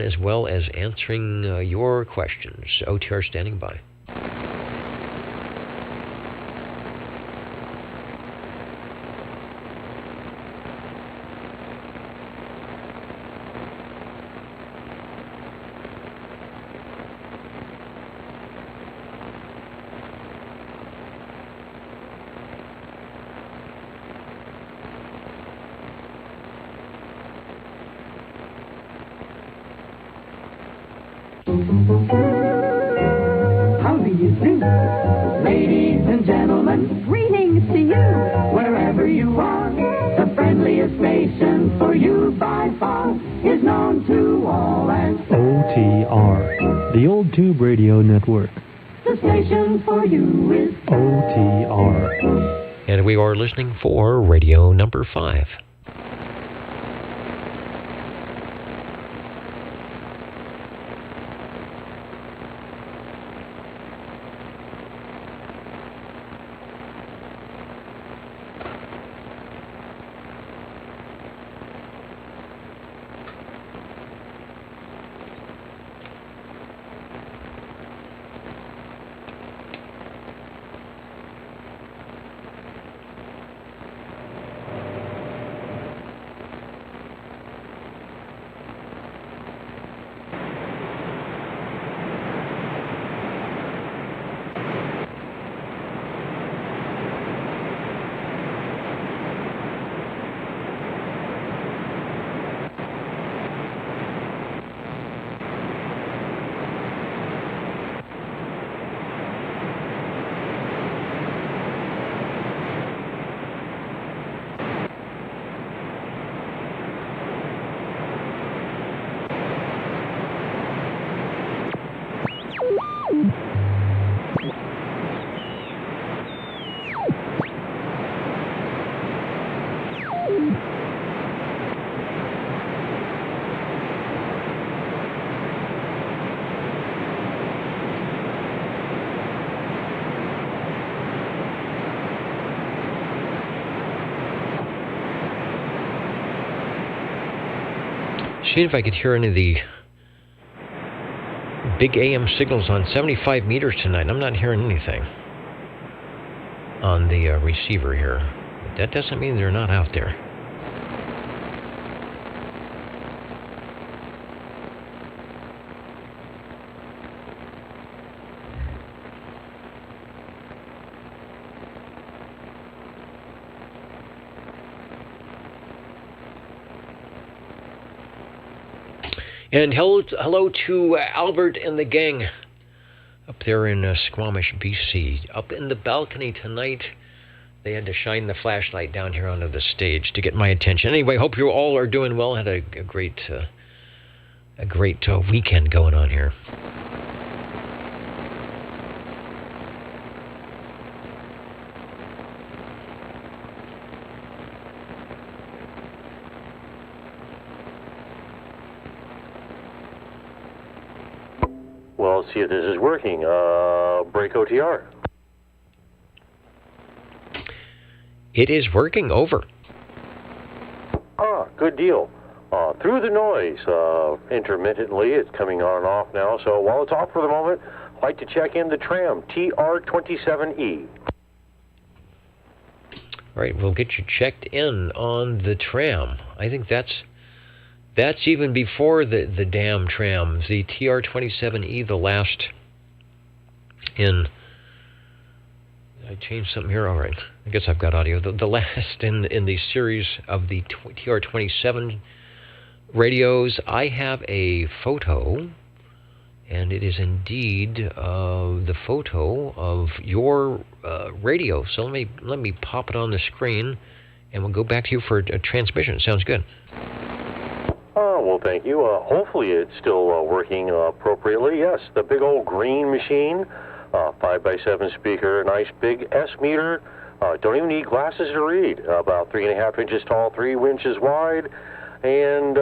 as well as answering your questions. OTR standing by. How do you do? Ladies and gentlemen, greetings to you, wherever you are. The friendliest station for you by far is known to all as OTR, the Old Tube Radio Network. the station for you is OTR. And we are listening for radio number 5. See if I could hear any of the big AM signals on 75 meters tonight. I'm not hearing anything on the receiver here. But that doesn't mean they're not out there. And hello to Albert and the gang up there in Squamish, BC. Up in the balcony tonight, they had to shine the flashlight down here onto the stage to get my attention. Anyway, hope you all are doing well. Had a great weekend going on here. Well, let's see if this is working. Break OTR. It is working. Over. Good deal. Through the noise, intermittently, it's coming on and off now. So while it's off for the moment, I'd like to check in the tram, TR27E. All right, we'll get you checked in on the tram. I think that's even before the damn trams. The TR27E, the last in... I changed something here. All right. I guess I've got audio. The last in the series of the TR27 radios. I have a photo, and it is indeed the photo of your radio. So let me pop it on the screen, and we'll go back to you for a transmission. Sounds good. Well, thank you. Hopefully it's still working appropriately. Yes, the big old green machine, 5x7 speaker, nice big S meter. Don't even need glasses to read. About 3.5 inches tall, 3 inches wide, and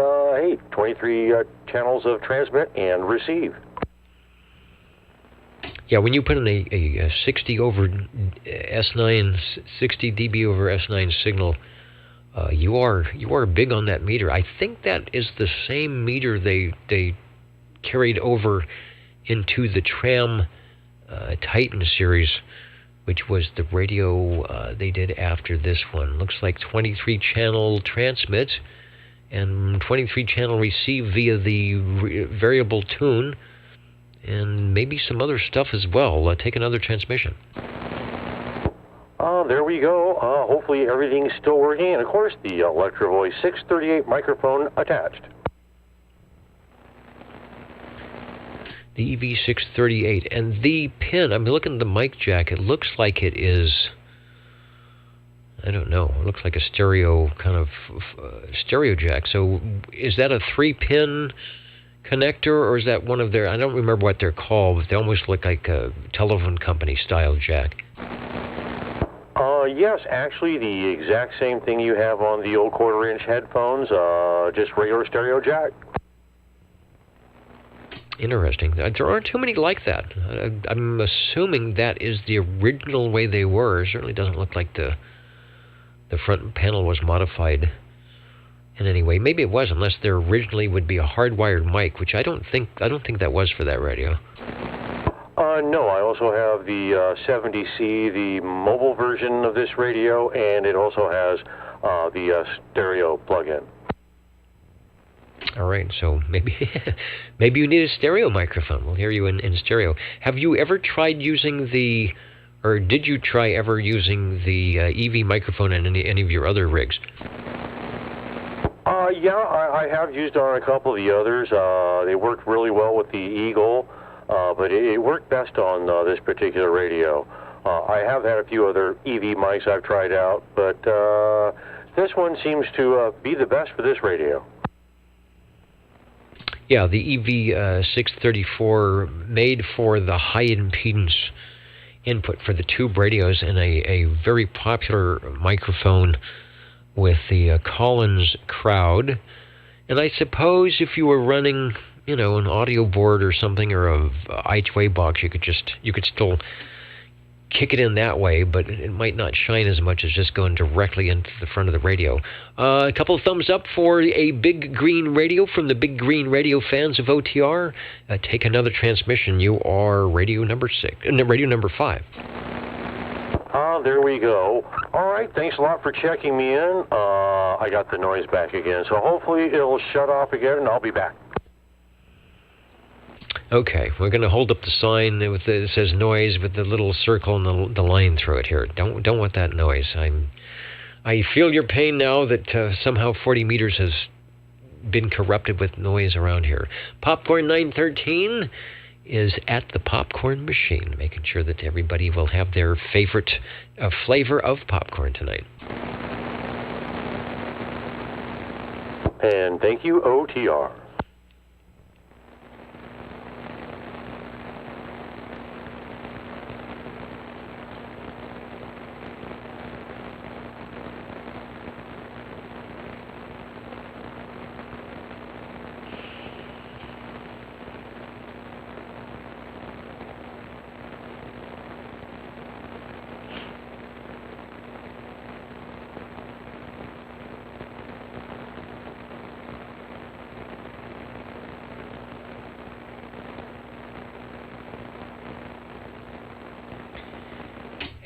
23 channels of transmit and receive. Yeah, when you put in a 60 over S9, 60 dB over S9 signal, you are big on that meter. I think that is the same meter they carried over into the Tram Titan series, which was the radio they did after this one. Looks like 23 channel transmit and 23 channel receive via the variable tune, and maybe some other stuff as well. Take another transmission. There we go. Hopefully everything's still working. And of course, the Electro Voice 638 microphone attached. The EV638. And the pin, I'm looking at the mic jack. It looks like it is, I don't know, it looks like a stereo kind of stereo jack. So is that a 3-pin connector, or is that one of their, I don't remember what they're called, but they almost look like a telephone company style jack. Yes, actually the exact same thing you have on the old 1/4-inch headphones, just regular stereo jack. Interesting. There aren't too many like that. I'm assuming that is the original way they were. It certainly doesn't look like the front panel was modified in any way. Maybe it was, unless there originally would be a hardwired mic, which I don't think that was for that radio. No, I also have the 70C, the mobile version of this radio, and it also has the stereo plug-in. All right, so maybe you need a stereo microphone. We'll hear you in stereo. Have you ever tried using or did you try ever using the EV microphone in any of your other rigs? Yeah, I have used on a couple of the others. They worked really well with the Eagle. But it worked best on this particular radio. I have had a few other EV mics I've tried out, but this one seems to be the best for this radio. Yeah, the EV634 made for the high impedance input for the tube radios, and a very popular microphone with the Collins Crowd. And I suppose if you were running, an audio board or something, or a I2A box, you could still kick it in that way, but it might not shine as much as just going directly into the front of the radio. A couple of thumbs up for a Big Green Radio from the Big Green Radio fans of OTR. Take another transmission. You are radio number 5. There we go. All right, thanks a lot for checking me in. I got the noise back again, so hopefully it'll shut off again, and I'll be back. Okay, we're going to hold up the sign that says noise with the little circle and the line through it here. Don't want that noise. I feel your pain now that somehow 40 meters has been corrupted with noise around here. Popcorn 913 is at the popcorn machine, making sure that everybody will have their favorite flavor of popcorn tonight. And thank you, OTR.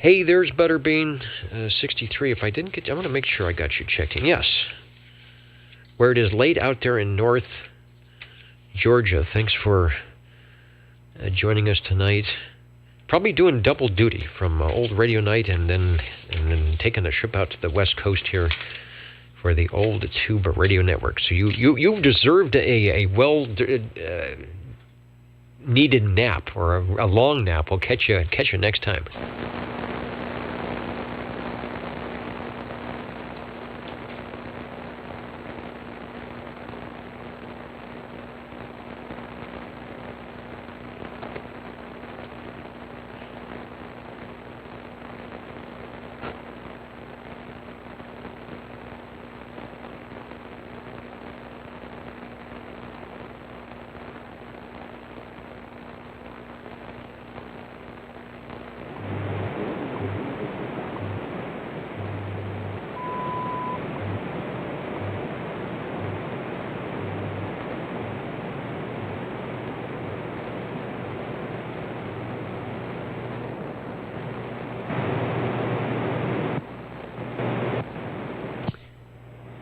Hey, there's Butterbean 63. If I didn't get, I want to make sure I got you checked in. Yes, where it is late out there in North Georgia. Thanks for joining us tonight. Probably doing double duty from old radio night and then taking a trip out to the West Coast here for the old tube radio network. So you've deserved a well needed nap, or a long nap. We'll catch you next time.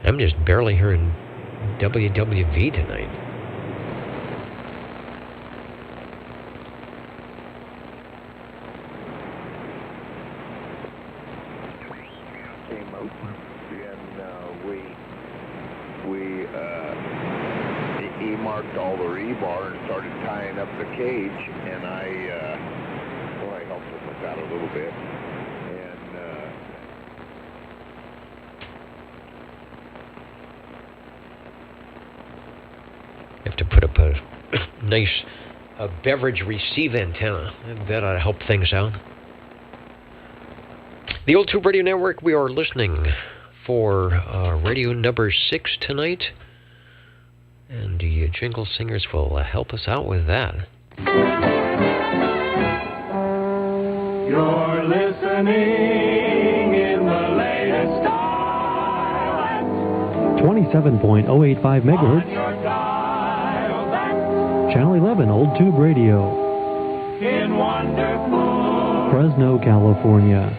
I'm just barely hearing WWV tonight. Came out and we E-marked all the rebar and started tying up the cage, and I helped him with that a little bit. You have to put up a nice beverage receive antenna. That ought to help things out. The Old Tube Radio Network, we are listening for radio number 6 tonight. And the Jingle Singers will help us out with that. You're listening in the latest style. 27.085 megahertz. Channel 11, Old Tube Radio. In wonderful Fresno, California.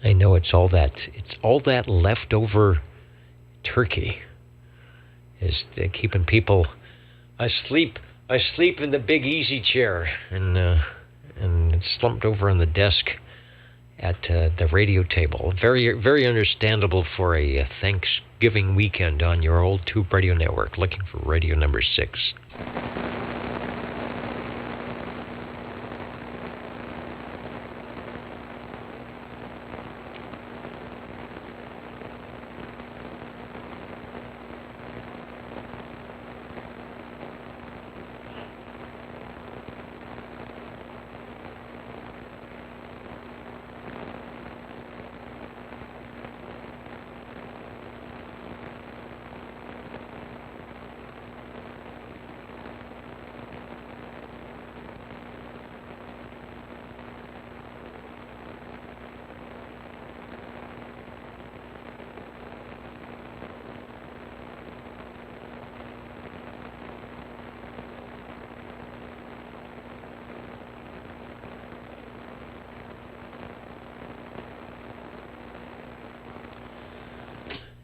I know it's all that leftover turkey is keeping people asleep in the big easy chair and slumped over on the desk at the radio table. Very, very understandable for a Thanksgiving weekend on your Old Tube Radio Network, looking for radio number 6.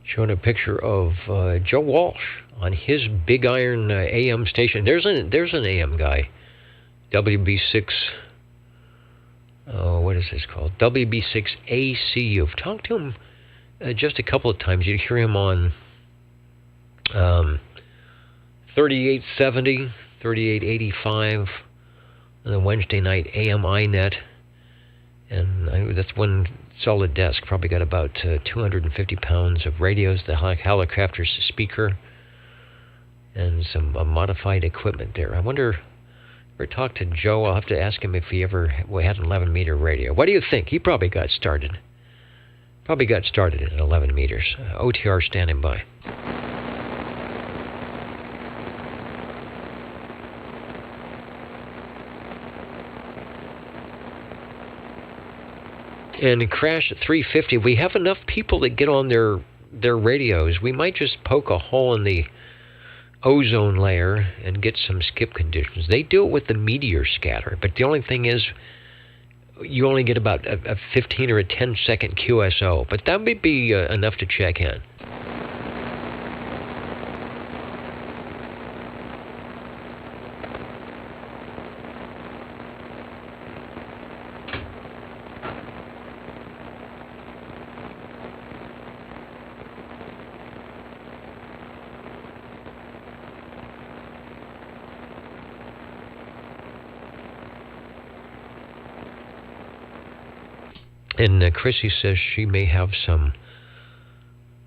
Showing a picture of Joe Walsh on his Big Iron AM station. There's an AM guy, WB6. What is this called? WB6 AC. You've talked to him just a couple of times. You hear him on 3870, 3885, and then Wednesday night AM INET. And that's one solid desk. Probably got about 250 pounds of radios, the Helicopter's speaker, and some modified equipment there. I wonder, ever talk to Joe? I'll have to ask him if he ever had an 11-meter radio. What do you think? He probably got started Probably got started at 11 meters. OTR standing by. And crash at 350. We have enough people that get on their radios. We might just poke a hole in the ozone layer and get some skip conditions. They do it with the meteor scatter, but the only thing is you only get about a 15 or a 10 second QSO, but that may be enough to check in. And Chrissy says she may have some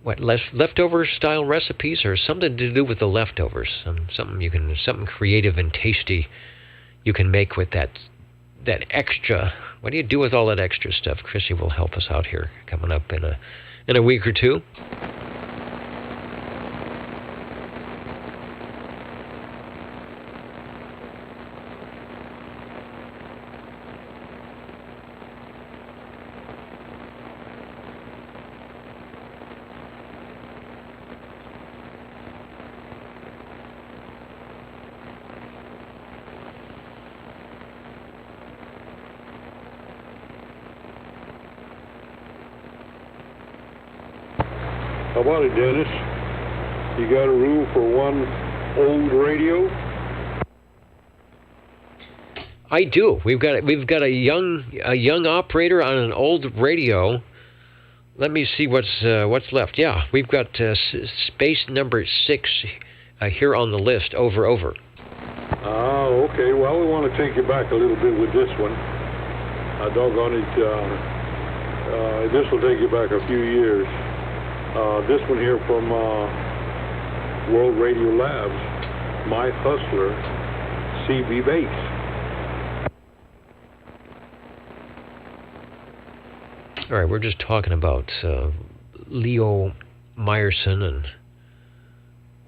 leftover style recipes or something to do with the leftovers. Something creative and tasty you can make with that extra. What do you do with all that extra stuff? Chrissy will help us out here coming up in a week or two. How about it, Dennis? You got a rule for one old radio? I do. We've got a young operator on an old radio. Let me see what's left. Yeah, we've got space number 6 here on the list. Over. Oh, okay. Well, we want to take you back a little bit with this one. Doggone it. This will take you back a few years. This one here from World Radio Labs, My Hustler, CB Bass. All right, we're just talking about Leo Meyerson and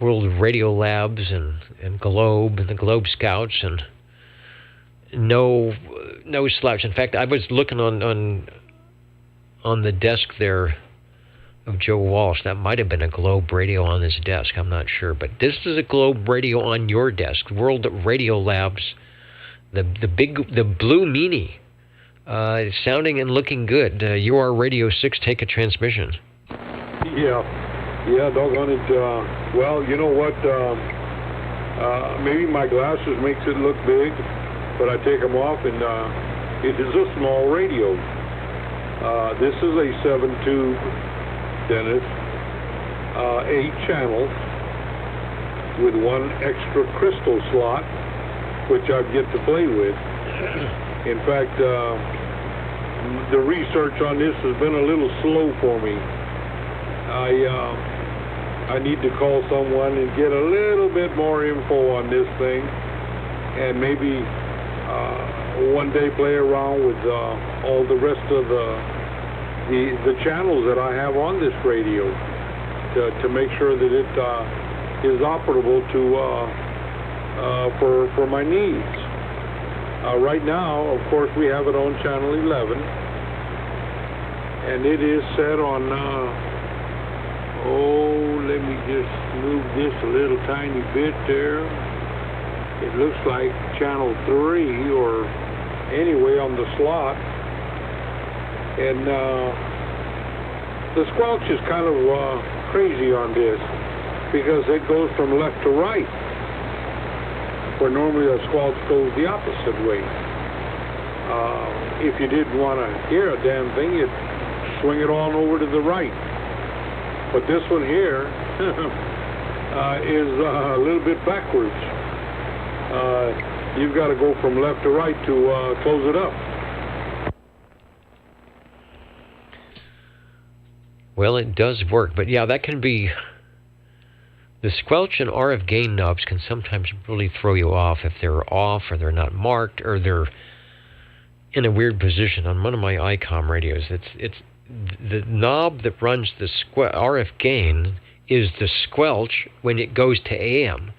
World Radio Labs and Globe and the Globe Scouts, and no slouch. In fact, I was looking on the desk there of Joe Walsh. That might have been a Globe radio on his desk. I'm not sure, but this is a Globe radio on your desk. World Radio Labs, the blue meanie, sounding and looking good. UR Radio 6, take a transmission. Yeah, doggone it. Well, you know what? Maybe my glasses makes it look big, but I take them off, and it is a small radio. This is a 7-tube. Dennis, 8 channels with one extra crystal slot, which I've yet to play with. In fact, the research on this has been a little slow for me. I need to call someone and get a little bit more info on this thing, and maybe one day play around with all the rest of the channels that I have on this radio to make sure that it is operable for my needs. Right now, of course, we have it on channel 11, and it is set on. Let me just move this a little tiny bit there. It looks like channel 3, or anyway on the slot. And the squelch is kind of crazy on this because it goes from left to right, where normally a squelch goes the opposite way. If you didn't want to hear a damn thing, you'd swing it on over to the right. But this one here is a little bit backwards. You've got to go from left to right to close it up. Well, it does work, but yeah, that can be... The squelch and RF gain knobs can sometimes really throw you off if they're off, or they're not marked, or they're in a weird position. On one of my ICOM radios, the knob that runs the RF gain is the squelch when it goes to AM.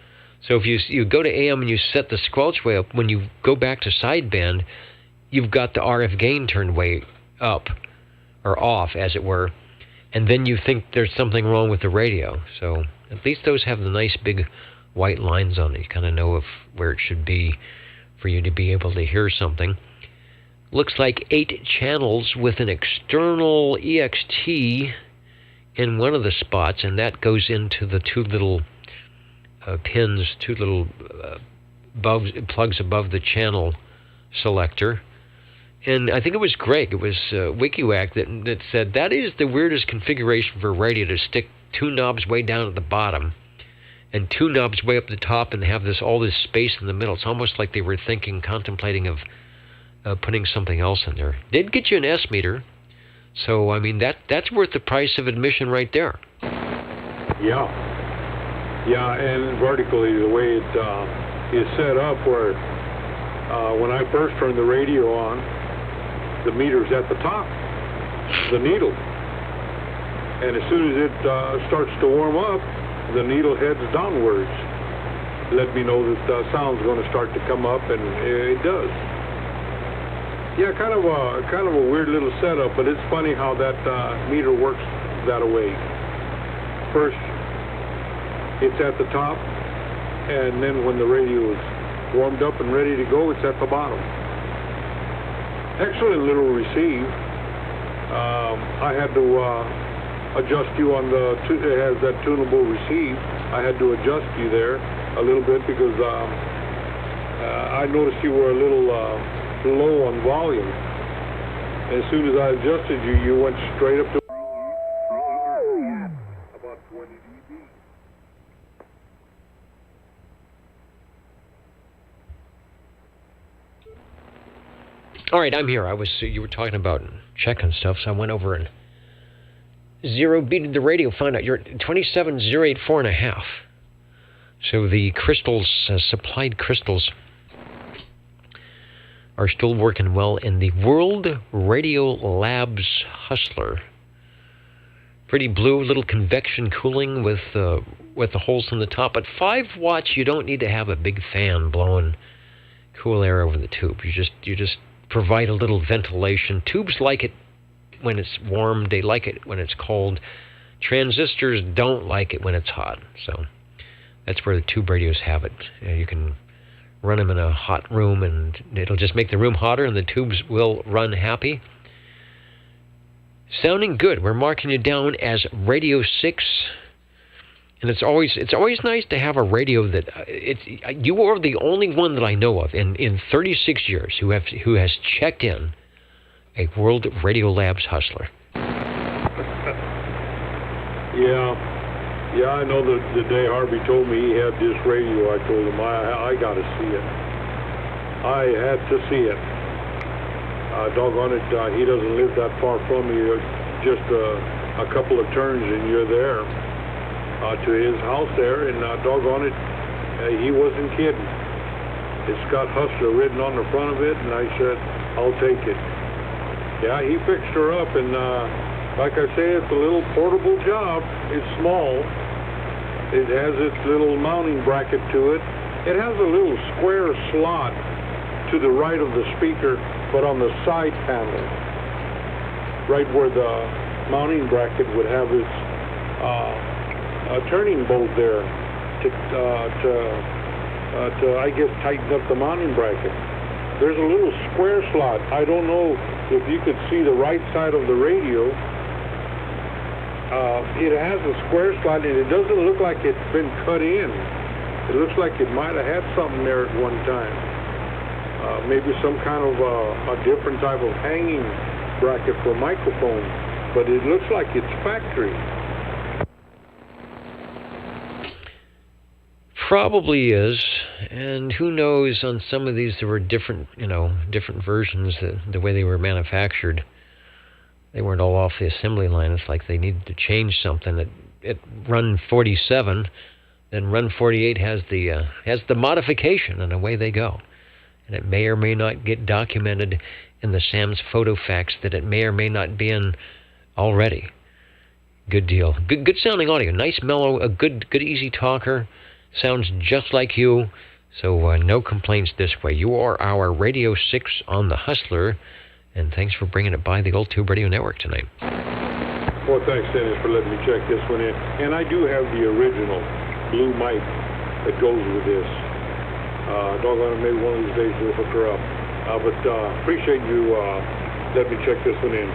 So if you go to AM and you set the squelch way up, when you go back to sideband, you've got the RF gain turned way up, or off, as it were, and then you think there's something wrong with the radio. So at least those have the nice big white lines on it. You kind of know where it should be for you to be able to hear something. Looks like 8 channels with an external EXT in one of the spots, and that goes into the 2 little pins, 2 little plugs above the channel selector. And I think it was Greg, it was WikiWack that said that is the weirdest configuration for a radio, to stick 2 knobs way down at the bottom and 2 knobs way up the top and have all this space in the middle. It's almost like they were contemplating of putting something else in there. Did get you an S meter, so I mean that's worth the price of admission right there. Yeah, and vertically the way it is set up, where when I first turned the radio on, the meter's at the top, the needle, and as soon as it starts to warm up, the needle heads downwards. Let me know that the sound's going to start to come up, and it does. Yeah, kind of a weird little setup, but it's funny how that meter works that way. First, it's at the top, and then when the radio is warmed up and ready to go, it's at the bottom. Excellent little receive. I had to adjust you on it has that tunable receive. I had to adjust you there a little bit because I noticed you were a little low on volume. As soon as I adjusted you, you went straight up to about 20 dB. All right, I'm here. You were talking about checking stuff, so I went over and zero beated the radio, found out you're at 27084.5. So the crystals, supplied crystals, are still working well in the World Radio Labs Hustler. Pretty blue, little convection cooling with the holes in the top. At 5 watts, you don't need to have a big fan blowing cool air over the tube. You just provide a little ventilation. Tubes like it when it's warm. They like it when it's cold. Transistors don't like it when it's hot. So that's where the tube radios have it. You can run them in a hot room, and it'll just make the room hotter, and the tubes will run happy. Sounding good. We're marking you down as Radio 6, and it's always nice to have a radio that you are the only one that I know of in 36 years who has checked in a World Radio Labs Hustler. Yeah, I know the day Harvey told me he had this radio, I told him I got to see it. I had to see it. Doggone it, he doesn't live that far from me, just a couple of turns and you're there to his house there, and doggone it, he wasn't kidding. It's got Hustler written on the front of it, and I said, I'll take it. Yeah, he fixed her up, and like I say, it's a little portable job. It's small. It has its little mounting bracket to it. It has a little square slot to the right of the speaker, but on the side panel, right where the mounting bracket would have its turning bolt there to I guess tighten up the mounting bracket. There's a little square slot. I don't know if you could see the right side of the radio. It has a square slot, and it doesn't look like it's been cut in. It looks like it might have had something there at one time. Maybe some kind of a different type of hanging bracket for microphone, but it looks like it's factory. Probably is, and who knows, on some of these there were different versions, the way they were manufactured. They weren't all off the assembly line. It's like they needed to change something. At run 47, then run 48 has the modification, and away they go. And it may or may not get documented in the Sam's photo fax, that it may or may not be in already. Good deal. Good sounding audio. Nice, mellow, a good easy talker. Sounds just like you. So no complaints this way. You are our Radio 6 on the Hustler. And thanks for bringing it by the Old Tube Radio Network tonight. Well, thanks, Dennis, for letting me check this one in. And I do have the original blue mic that goes with this. Doggone it, maybe one of these days we'll hook her up. But appreciate you letting me check this one in.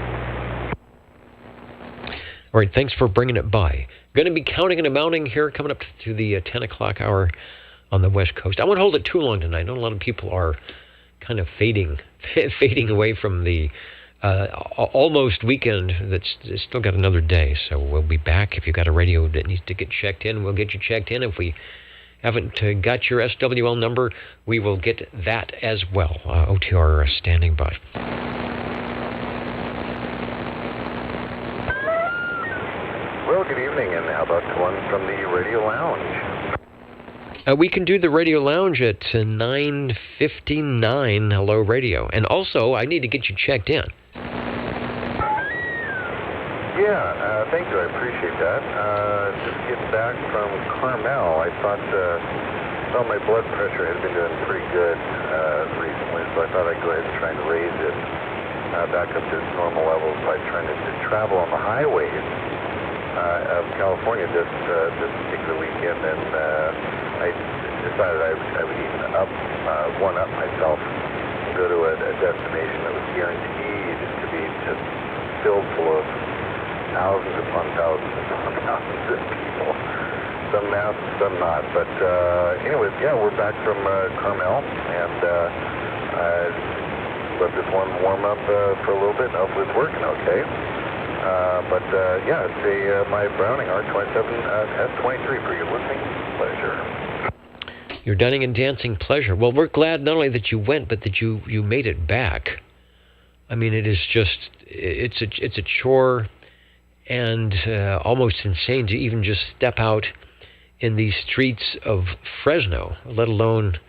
All right, thanks for bringing it by. Going to be counting and amounting here, coming up to the 10 o'clock hour on the West Coast. I won't hold it too long tonight. I know a lot of people are kind of fading away from the almost weekend that's still got another day. So we'll be back. If you've got a radio that needs to get checked in, we'll get you checked in. If we haven't got your SWL number, we will get that as well. OTR standing by. Well, good evening, and how about one from the Radio Lounge? We can do the Radio Lounge at 9:59. Hello, Radio. And also, I need to get you checked in. Yeah, thank you. I appreciate that. Just getting back from Carmel, I thought, well, my blood pressure had been doing pretty good recently, so I thought I'd go ahead and try and raise it back up to its normal levels by trying to travel on the highways of California this particular weekend, and I decided I would even one-up myself and go to a destination that was guaranteed to be just filled full of thousands upon thousands upon thousands of people. Some masked, some not. But anyways, yeah, we're back from Carmel, and let this one warm up for a little bit, and hopefully it's working okay. But yeah, it's my Browning R27 S23 for your listening pleasure. Your dining and dancing pleasure. Well, we're glad not only that you went, but that you made it back. I mean, it is just, it's a chore and almost insane to even just step out in the streets of Fresno, let alone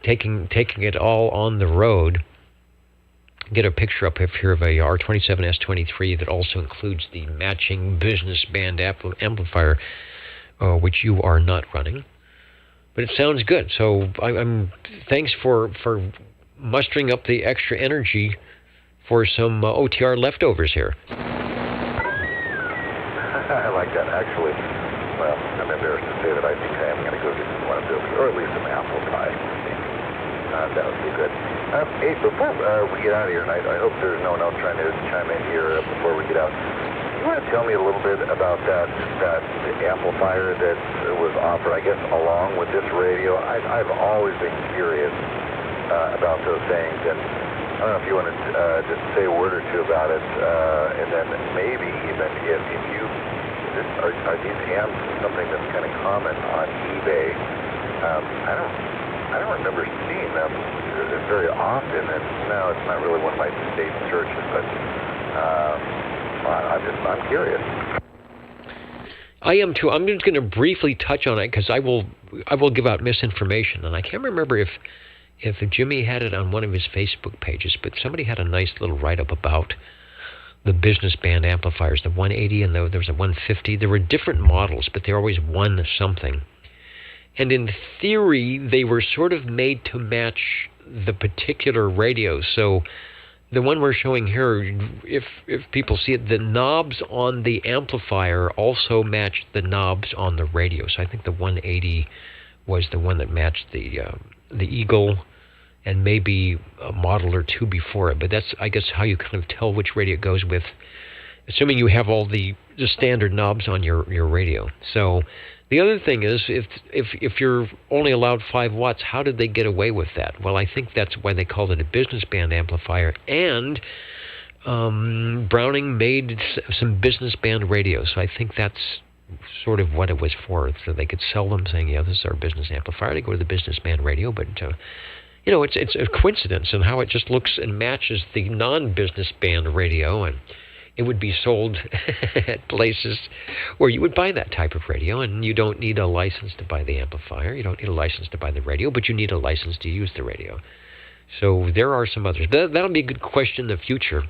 taking it all on the road. Get a picture up here of a R27 S23 that also includes the matching business band amplifier, which you are not running. But it sounds good. So I'm thanks for mustering up the extra energy for some OTR leftovers here. I like that, actually. Well, I'm embarrassed to say that I think I am going to go get one of those, or at least some apple pie. That would be good. Hey, before we get out of here, and I hope there's no one else trying to chime in here before we get out, you want to tell me a little bit about that amplifier that was offered, I guess, along with this radio? I've always been curious about those things, and I don't know if you want to just say a word or two about it, and then maybe even if you, are these amps something that's kind of common on eBay? I don't remember seeing them very often, and no, it's not really one of my state searches, but I'm curious. I am too. I'm just going to briefly touch on it because I will give out misinformation, and I can't remember if Jimmy had it on one of his Facebook pages, but somebody had a nice little write-up about the business band amplifiers, the 180 and there was a 150. There were different models, but they always won something. And in theory, they were sort of made to match the particular radio. So the one we're showing here, if people see it, the knobs on the amplifier also matched the knobs on the radio. So I think the 180 was the one that matched the Eagle and maybe a model or two before it. But that's, I guess, how you kind of tell which radio it goes with, assuming you have all the standard knobs on your radio. So the other thing is, if you're only allowed 5 watts, how did they get away with that? Well, I think that's why they called it a business band amplifier. And Browning made some business band radios, so I think that's sort of what it was for. So they could sell them, saying, "Yeah, this is our business amplifier." They go to the business band radio, but it's a coincidence in how it just looks and matches the non-business band radio, and it would be sold at places where you would buy that type of radio, and you don't need a license to buy the amplifier. You don't need a license to buy the radio, but you need a license to use the radio. So there are some others. That'll be a good question in the future.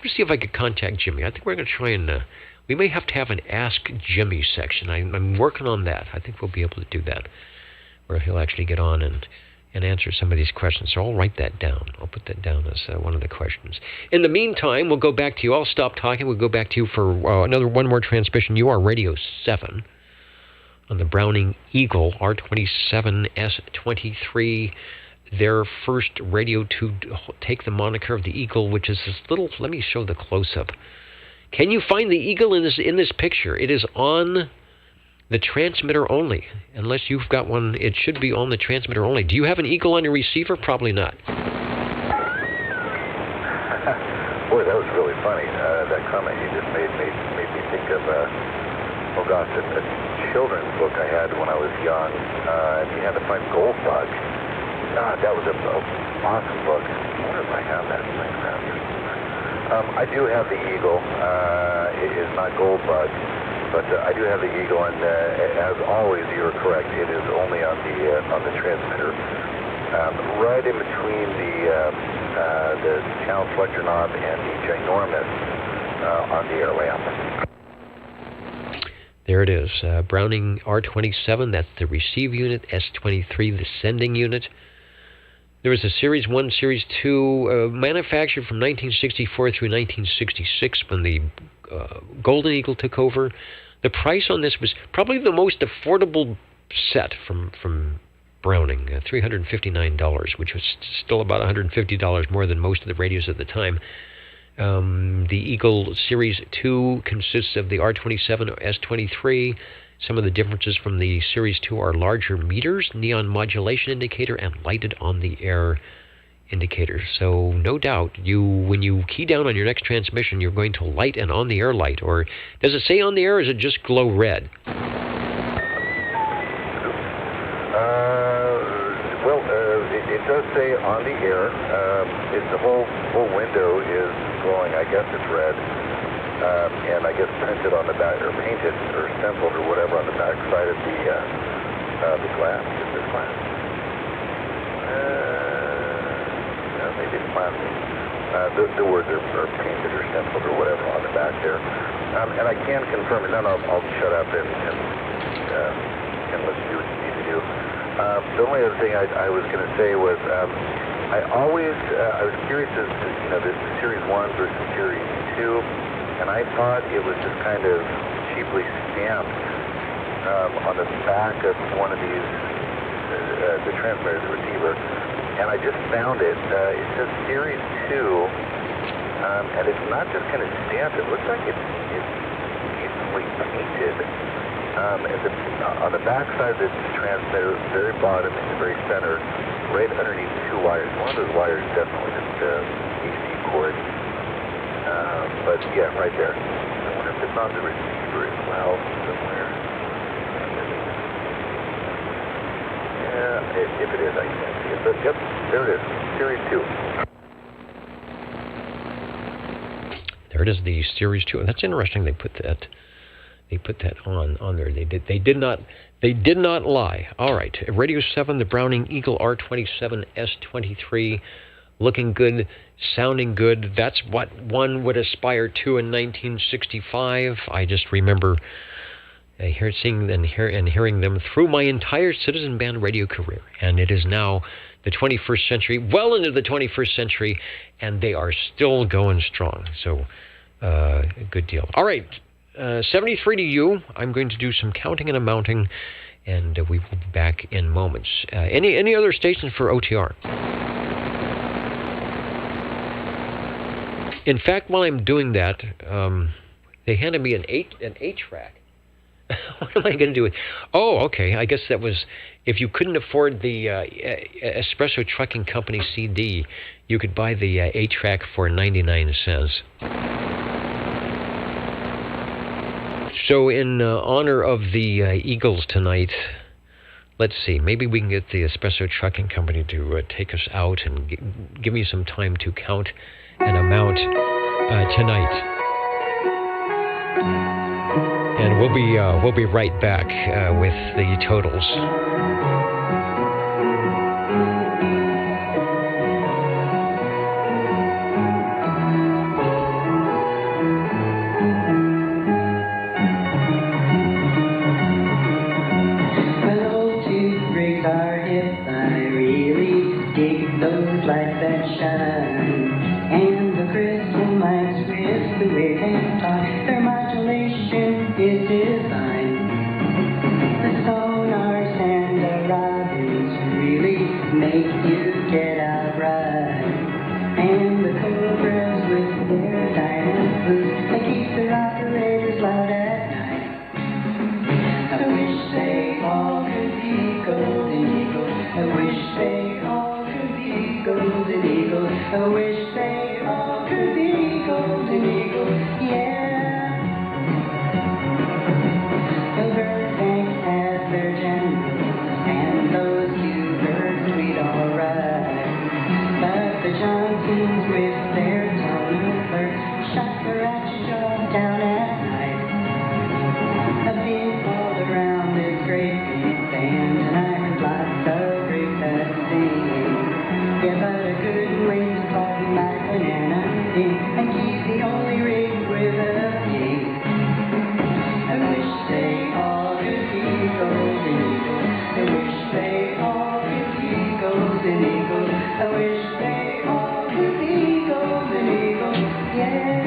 me see if I could contact Jimmy. I think we're going to try and... we may have to have an Ask Jimmy section. I'm working on that. I think we'll be able to do that, where he'll actually get on and answer some of these questions. So I'll write that down. I'll put that down as one of the questions. In the meantime, we'll go back to you. I'll stop talking. We'll go back to you for one more transmission. You are Radio 7 on the Browning Eagle R27S23. Their first radio to take the moniker of the Eagle, which is this little... Let me show the close-up. Can you find the Eagle in this picture? It is on the transmitter only. Unless you've got one, it should be on the transmitter only. Do you have an Eagle on your receiver? Probably not. Boy, that was really funny. That comment you just made me think of, a children's book I had when I was young. You had to find gold bug. That was an awesome book. I wonder if I have that thing around here. I do have the Eagle. It is not gold bug. But I do have the Eagle, and as always, you're correct. It is only on the transmitter, right in between the channel selector knob and the ginormous on the air lamp. There it is, Browning R27. That's the receive unit. S23, the sending unit. There was a Series 1, Series 2, manufactured from 1964 through 1966 when the Golden Eagle took over. The price on this was probably the most affordable set from Browning, $359, which was still about $150 more than most of the radios at the time. The Eagle Series 2 consists of the R27 or S23. Some of the differences from the Series 2 are larger meters, neon modulation indicator, and lighted on the air indicator. So no doubt, when you key down on your next transmission, you're going to light an on-the-air light. Or does it say on the air, or is it just glow red? It does say on the air. The whole window is glowing. I guess it's red. And I guess printed on the back, or painted, or stenciled, or whatever on the back side of the glass. Is this glass? Maybe it's plastic. The words are painted or stenciled or whatever on the back there. And I can confirm, and then I'll shut up and let's do what you need to do. The only other thing I was going to say was I was curious as to the Series 1 versus Series 2. And I thought it was just kind of cheaply stamped on the back of one of these, the transmitter, the receiver. And I just found it. It says Series 2, and it's not just kind of stamped. It looks like it's easily painted. On the back side of the transmitter, very bottom, in the very center, right underneath two wires. One of those wires is definitely just AC cord. But yeah, right there. I wonder if it's on the receiver as well, somewhere. Yeah, if it is, I can't see it. But yep, there it is. Series 2. There it is, the Series 2. And that's interesting. They put that on there. They did not lie. All right, Radio 7, the Browning Eagle R27 S23. Looking good, sounding good. That's what one would aspire to in 1965. I just remember seeing and hearing them through my entire Citizen Band radio career. And it is now the 21st century, well into the 21st century, and they are still going strong. So, a good deal. All right, 73 to you. I'm going to do some counting and amounting, and we will be back in moments. Any other stations for OTR? In fact, while I'm doing that, they handed me an 8-track. What am I going to do with? Oh, okay. I guess that was if you couldn't afford the Espresso Trucking Company CD, you could buy the 8-track for 99 cents. So, in honor of the Eagles tonight, let's see. Maybe we can get the Espresso Trucking Company to take us out and give me some time to count an amount tonight, and we'll be right back with the totals. And the cobras with their diamond boots, they keep the operators loud at night. I wish they all could be golden eagles. I wish they all could be golden eagles. I wish they all could be golden eagles. Yeah. The Burbank has their generals, and those two birds treat all right. But the Johnsons with their Tony clerks shot the ratchet job down at night. I've been all around this great big band, and I heard lots of great bad singing. Yeah, but I couldn't wait to call my banana thing, and he's the only rig with a pig. I wish they all could be golden eagles. I wish they all could be golden eagles. I wish they all could be golden eagles. Yeah.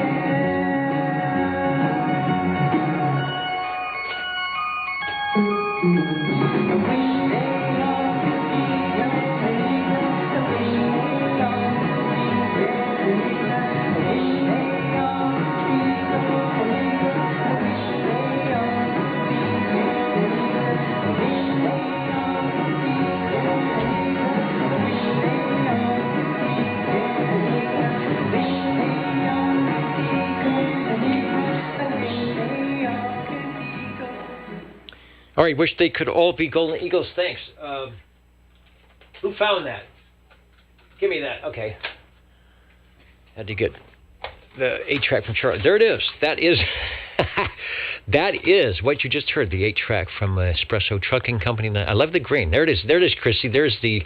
All right, wish they could all be golden eagles. Thanks. Who found that? Give me that. Okay. Had to get the 8-track from Charlotte. There it is. That is that is what you just heard, the 8-track from Espresso Trucking Company. I love the green. There it is. There it is, Chrissy. There's the...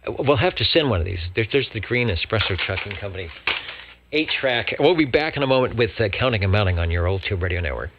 We'll have to send one of these. There's the green Espresso Trucking Company 8-track. We'll be back in a moment with Counting and Mounting on your old Tube Radio Network.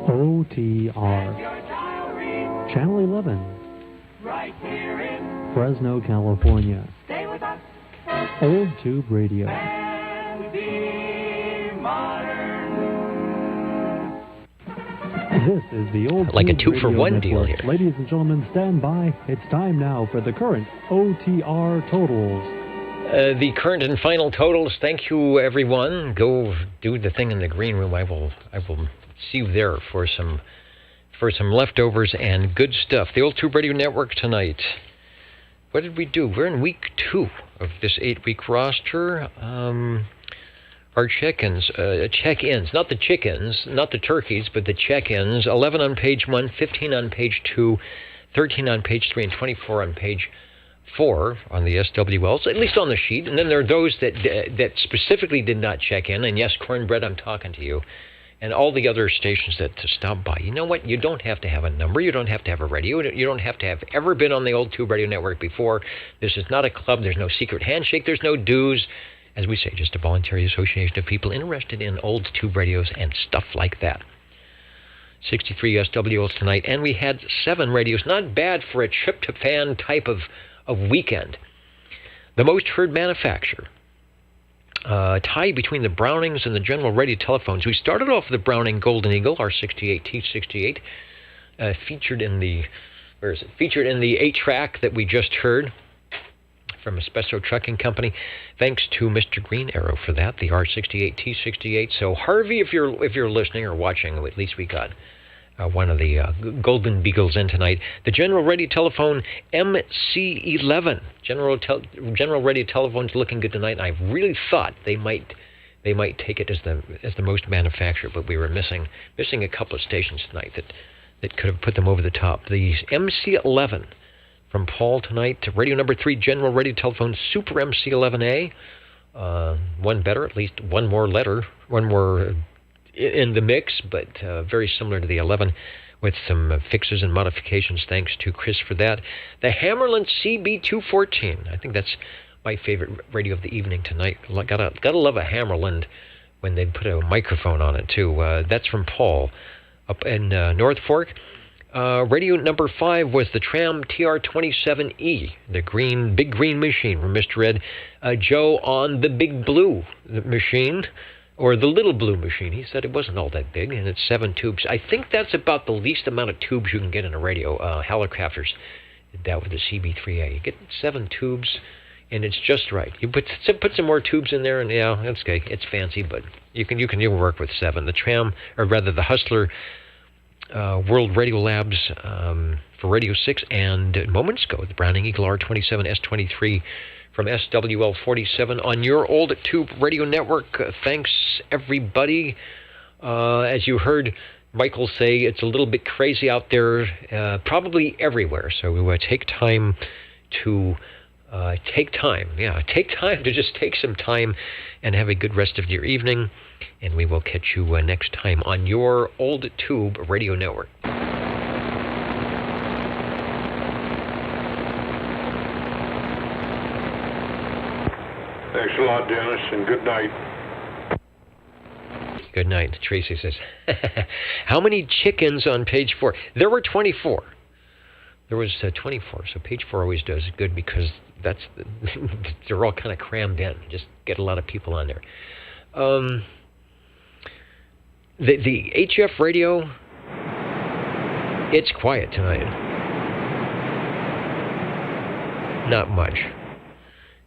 OTR. Channel 11. Right here in Fresno, California. Stay with us. Old Tube Radio. And be modern. This is the Old like Tube a 2-for-1 deal Network. here. Ladies and gentlemen, stand by. It's time now for the current OTR totals. The current and final totals. Thank you, everyone. Go do the thing in the green room. I will see you there for some leftovers and good stuff. The Old Tube Radio Network tonight. What did we do? We're in week 2 of this 8-week roster. Our check-ins, not the chickens, not the turkeys, but the check-ins. 11 on page 1, 15 on page 2, 13 on page 3, and 24 on page 4 on the SWLs, at least on the sheet. And then there are those that specifically did not check in. And yes, Cornbread, I'm talking to you. And all the other stations that stop by. You know what? You don't have to have a number. You don't have to have a radio. You don't have to have ever been on the Old Tube Radio Network before. This is not a club. There's no secret handshake. There's no dues. As we say, just a voluntary association of people interested in old tube radios and stuff like that. 63 SWLs tonight. And we had 7 radios. Not bad for a tryptophan type of weekend. The most heard manufacturer. Tie between the Brownings and the General Radio telephones. We started off with the Browning Golden Eagle, R68T68, featured in the 8-track that we just heard from Espresso Trucking Company. Thanks to Mr. Green Arrow for that, the R68T68. So Harvey, if you're listening or watching, at least we got one of the Golden Beagles in tonight. The General Radio Telephone MC11. General Radio Telephone's looking good tonight. I really thought they might take it as the most manufactured, but we were missing a couple of stations tonight that could have put them over the top. The MC11 from Paul tonight. Radio number 3, General Radio Telephone Super MC11A. One better, at least one more letter, one more in the mix, but very similar to the 11. with some fixes and modifications. Thanks to Chris for that. The Hammarlund CB214. I think that's my favorite radio of the evening tonight. Gotta love a Hammarlund when they put a microphone on it, too. That's from Paul up in North Fork. Radio number 5 was the Tram TR27E, the big green machine from Mr. Ed. Joe on the big blue machine, or the little blue machine. He said it wasn't all that big, and it's 7 tubes. I think that's about the least amount of tubes you can get in a radio. Helicrafters did that with the CB3A. You get 7 tubes, and it's just right. You put some more tubes in there, and yeah, that's okay. It's fancy, but you can work with 7. The Tram, or rather the Hustler World Radio Labs for Radio 6, and moments ago, the Browning Eagle R27 S23 from SWL 47 on your old tube radio network. Thanks, everybody. As you heard Michael say, it's a little bit crazy out there, probably everywhere. So we take time to take time to just take some time and have a good rest of your evening. And we will catch you next time on your old tube radio network. Thanks a lot, Dennis, and good night. Good night. Tracy says, how many chickens on page 4? There were 24. There was 24, so page 4 always does good because they're all kind of crammed in. Just get a lot of people on there. The HF radio, it's quiet tonight. Not much.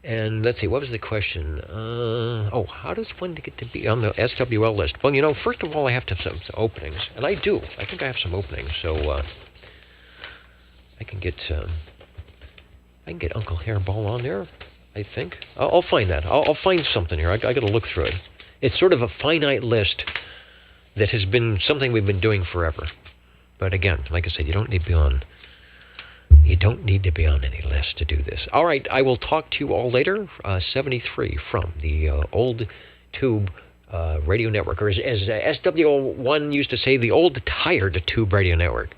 And let's see, what was the question? How does one get to be on the SWL list? Well, first of all, I have to have some openings, and I do. I think I have some openings, so I can get Uncle Hairball on there. I think I'll find that. I'll find something here. I got to look through it. It's sort of a finite list that has been something we've been doing forever. But again, like I said, you don't need to be on any list to do this. All right, I will talk to you all later. 73 from the old tube radio network, or as SWL1 used to say, the old tired tube radio network.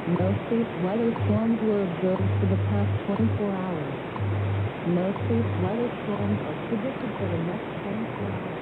Northeast weather storms were observed for the past 24 hours. Northeast weather storms are predicted for the next 24 hours.